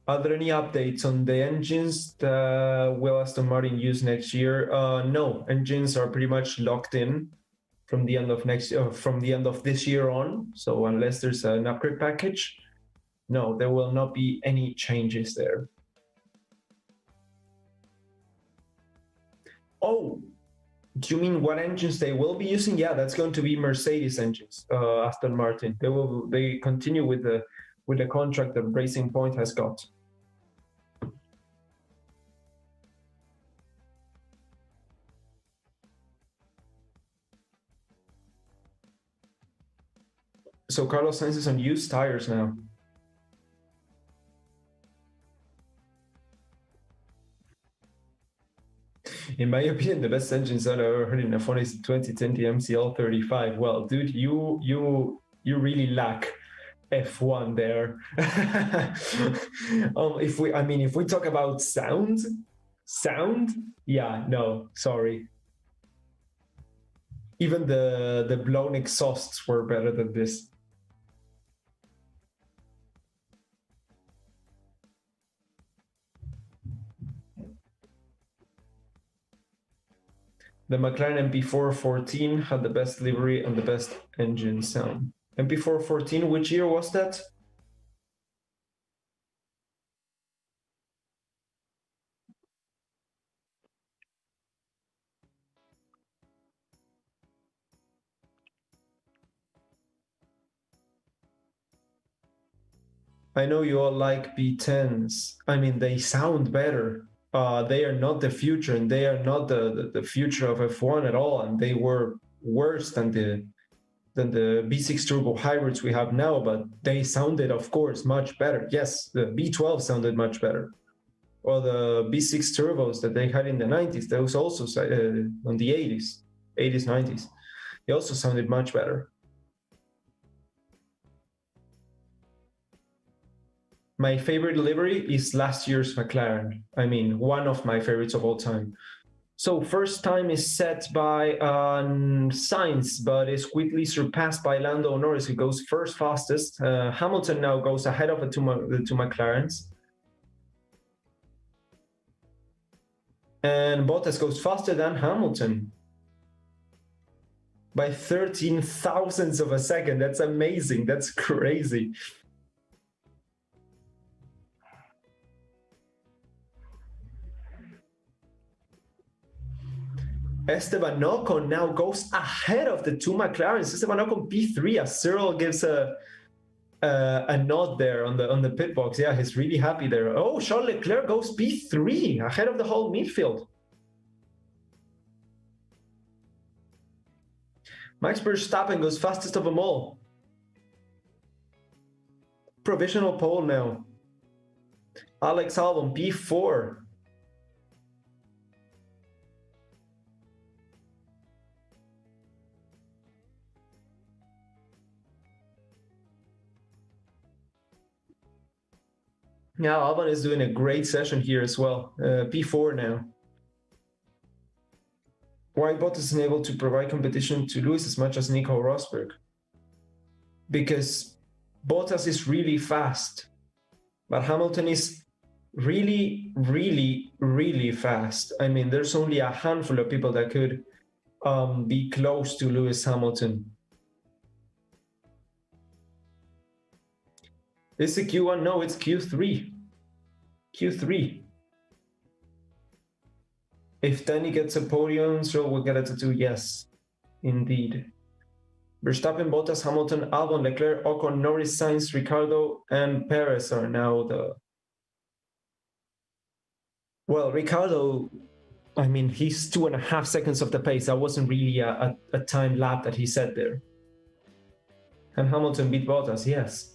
Are there any updates on the engines that will Aston Martin use next year? No, engines are pretty much locked in from the end of this year on. So unless there's an upgrade package, no, there will not be any changes there. Oh, do you mean what engines they will be using? Yeah, that's going to be Mercedes engines, Aston Martin. They continue with the contract that Racing Point has got. So Carlos Sainz is on used tires now. In my opinion, the best engines that I've ever heard in F1 is the 2010 MCL 35. Well, dude, you really lack F1 there. If we talk about sound, yeah, no, sorry. Even the blown exhausts were better than this. The McLaren MP4-14 had the best livery and the best engine sound. MP4-14, which year was that? I know you all like B10s. I mean, they sound better. They are not the future, and they are not the future of F1 at all, and they were worse than the B6 turbo hybrids we have now, but they sounded, of course, much better. Yes, the B12 sounded much better. Or the B6 turbos that they had in the 90s, those also on the 80s, 90s, they also sounded much better. My favorite livery is last year's McLaren. I mean, one of my favorites of all time. So first time is set by Sainz, but is quickly surpassed by Lando Norris, who goes first fastest. Hamilton now goes ahead of the two McLarens. And Bottas goes faster than Hamilton by 13 thousandths of a second. That's amazing. That's crazy. Esteban Ocon now goes ahead of the two McLarens. Esteban Ocon P3 as Cyril gives a nod there on the pit box. Yeah, he's really happy there. Oh, Charles Leclerc goes P3 ahead of the whole midfield. Max Verstappen goes fastest of them all. Provisional pole now. Alex Albon P4. Yeah, Albon is doing a great session here as well. P4 now. Why Bottas isn't able to provide competition to Lewis as much as Nico Rosberg? Because Bottas is really fast, but Hamilton is really, really, really fast. I mean, there's only a handful of people that could be close to Lewis Hamilton. Is it Q1? No, it's Q3. Q3. If Danny gets a podium, so we'll get it to 2. Yes, indeed. Verstappen, Bottas, Hamilton, Albon, Leclerc, Ocon, Norris, Sainz, Ricardo, and Perez are now the... Well, Ricardo, I mean, he's 2.5 seconds off the pace. That wasn't really a time lap that he set there. And Hamilton beat Bottas, yes.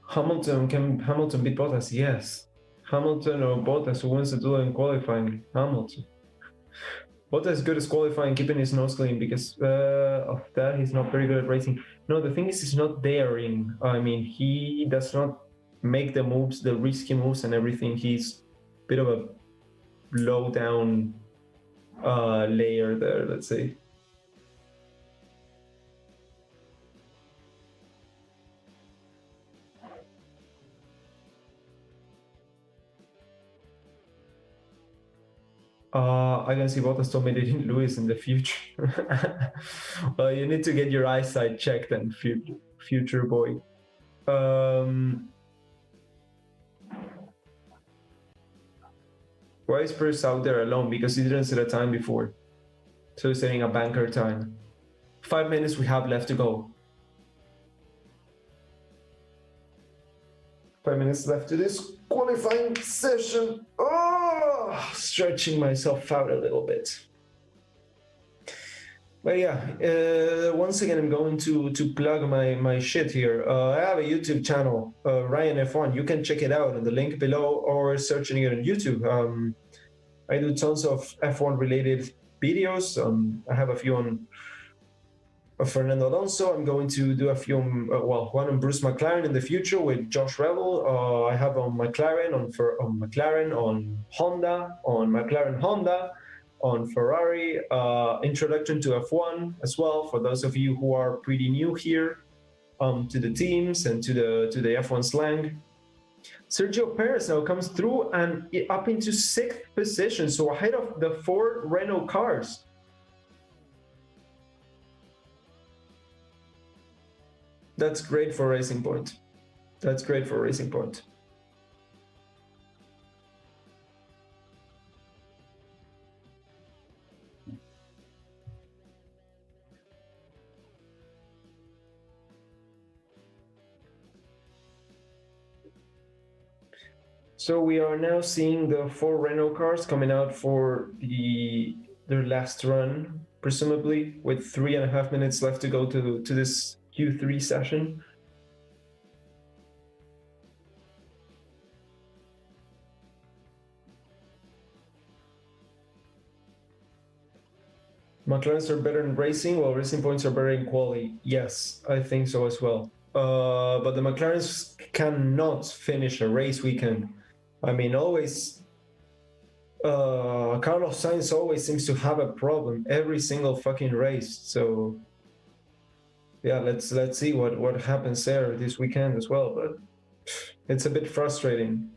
Hamilton beat Bottas? Yes. Hamilton or Bottas, who wins the duel in qualifying? Hamilton. Bottas is good at qualifying, keeping his nose clean, because of that he's not very good at racing. No, the thing is, he's not daring. I mean, he does not make the moves, the risky moves and everything. He's a bit of a low down layer there, let's say. I can see Bottas dominating Lewis in the future. Well, you need to get your eyesight checked and future boy. Why is Perez out there alone? Because he didn't set a time before. So he's setting a banker time. 5 minutes we have left to go. 5 minutes left to this qualifying session. Oh, stretching myself out a little bit. But yeah, once again, I'm going to plug my shit here. I have a YouTube channel, Raian F1. You can check it out in the link below or searching it on YouTube. I do tons of F1 related videos. I have a few on Fernando Alonso. I'm going to do a few, one on Bruce McLaren in the future with Josh Rebel. I have on McLaren, on Honda, on McLaren Honda, on Ferrari, introduction to F1 as well, for those of you who are pretty new here to the teams and to the F1 slang. Sergio Perez now comes through and up into 6th position, so ahead of the 4 Renault cars. That's great for Racing Point. That's great for Racing Point. So we are now seeing the 4 Renault cars coming out for their last run, presumably, with 3.5 minutes left to go to this Q3 session. McLarens are better in racing, while Racing Points are better in quali. Yes, I think so as well. But the McLarens cannot finish a race weekend. I mean, always Carlos Sainz always seems to have a problem every single fucking race. So yeah, let's see what happens there this weekend as well. But it's a bit frustrating.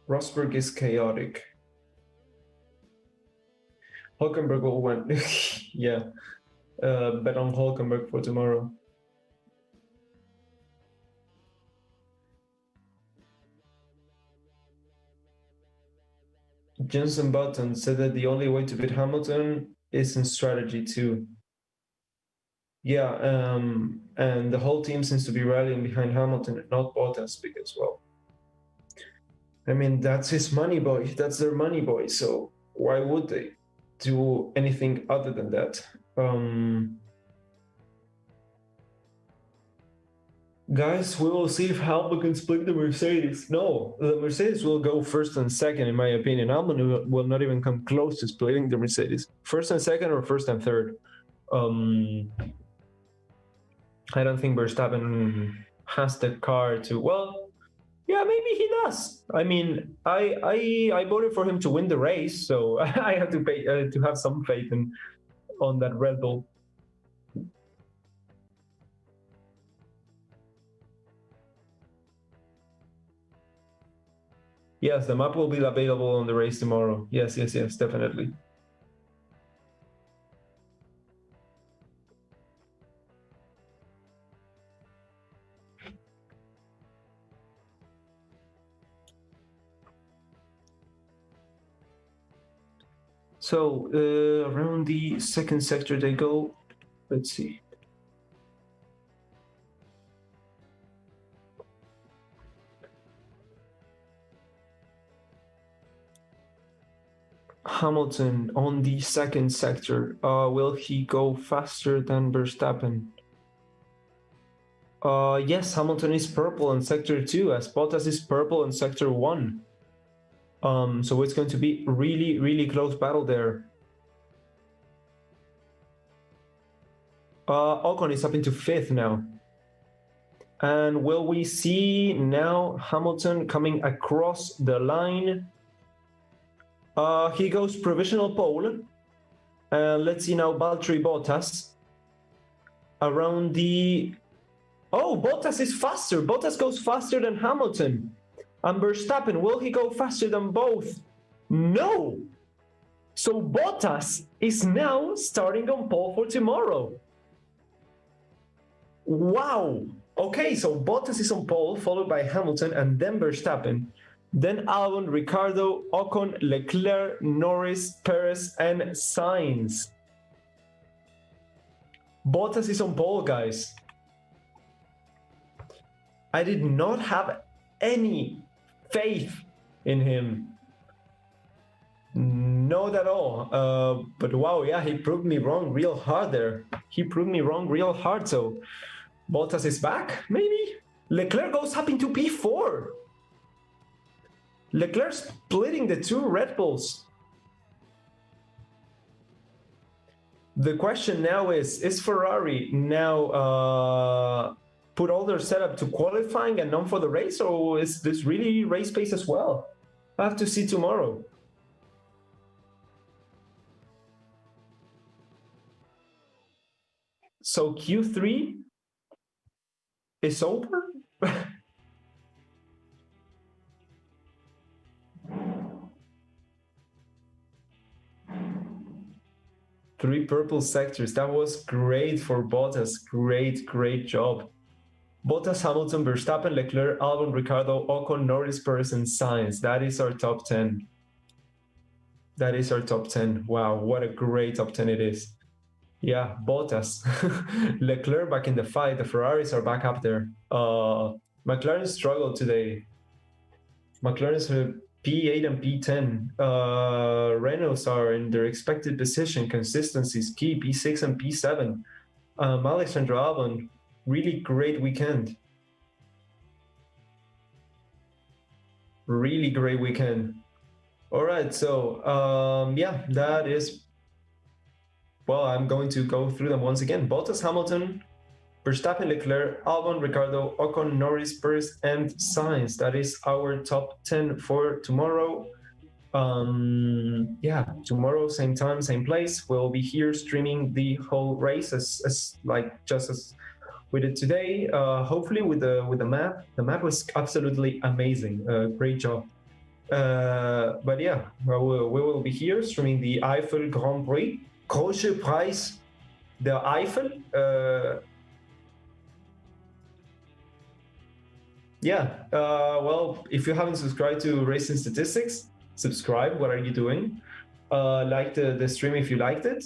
Rosberg is chaotic. Hulkenberg will win. Yeah, bet on Hulkenberg for tomorrow. Jensen Button said that the only way to beat Hamilton is in strategy too. Yeah, and the whole team seems to be rallying behind Hamilton and not Bottas because, well, I mean, that's his money boy. That's their money boy. So why would they do anything other than that? Guys, we will see if Albon can split the Mercedes. No, the Mercedes will go first and second, in my opinion. Albon will not even come close to splitting the Mercedes. First and second or first and third. I don't think Verstappen has the car to, well, yeah, maybe he does. I mean, I voted for him to win the race, so I have to pay to have some faith on that Red Bull. Yes, the map will be available on the race tomorrow. Yes, definitely. So around the second sector they go. Let's see. Hamilton on the second sector. Will he go faster than Verstappen? Yes, Hamilton is purple in sector 2, as Bottas is purple in sector 1. So it's going to be really, really close battle there. Ocon is up into 5th now. And will we see now Hamilton coming across the line? He goes provisional pole. Let's see now Valtteri Bottas. Around the... Oh, Bottas is faster. Bottas goes faster than Hamilton. And Verstappen, will he go faster than both? No! So Bottas is now starting on pole for tomorrow. Wow! Okay, so Bottas is on pole, followed by Hamilton and then Verstappen. Then Albon, Ricciardo, Ocon, Leclerc, Norris, Perez, and Sainz. Bottas is on pole, guys. I did not have any faith in him. Not at all. But wow, yeah, he proved me wrong real hard there. He proved me wrong real hard. So Bottas is back, maybe? Leclerc goes up into P4. Leclerc splitting the two Red Bulls. The question now is Ferrari now put all their setup to qualifying and not for the race, or is this really race pace as well? I have to see tomorrow. So Q3 is over? Three purple sectors. That was great for Bottas. Great job. Bottas, Hamilton, Verstappen, Leclerc, Albon, Ricciardo, Ocon, Norris, Perez, and Sainz. That is our top 10. That is our top 10. Wow, what a great top 10 it is. Yeah, Bottas. Leclerc back in the fight. The Ferraris are back up there. McLaren struggled today. McLaren's P8 and P10. Renaults are in their expected position. Consistency is key. P6 and P7. Alexander Albon, really great weekend. Really great weekend. All right, so yeah, that is... Well, I'm going to go through them once again. Bottas, Hamilton, Verstappen, Leclerc, Albon, Ricciardo, Ocon, Norris, Perez, and Sainz. That is our top 10 for tomorrow. Yeah, tomorrow, same time, same place. We'll be here streaming the whole race as we did today. Hopefully with the map. The map was absolutely amazing. Great job. But yeah, we will be here streaming the Eifel Grand Prix. Große Preis der Eifel. Well, if you haven't subscribed to Racing Statistics, subscribe. What are you doing? Like the stream if you liked it.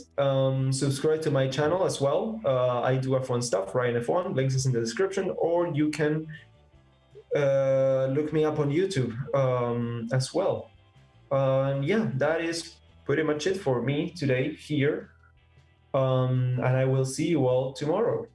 Subscribe to my channel as well. I do F1 stuff, Raian F1. Links is in the description, or you can look me up on YouTube as well. Yeah, that is pretty much it for me today here. And I will see you all tomorrow.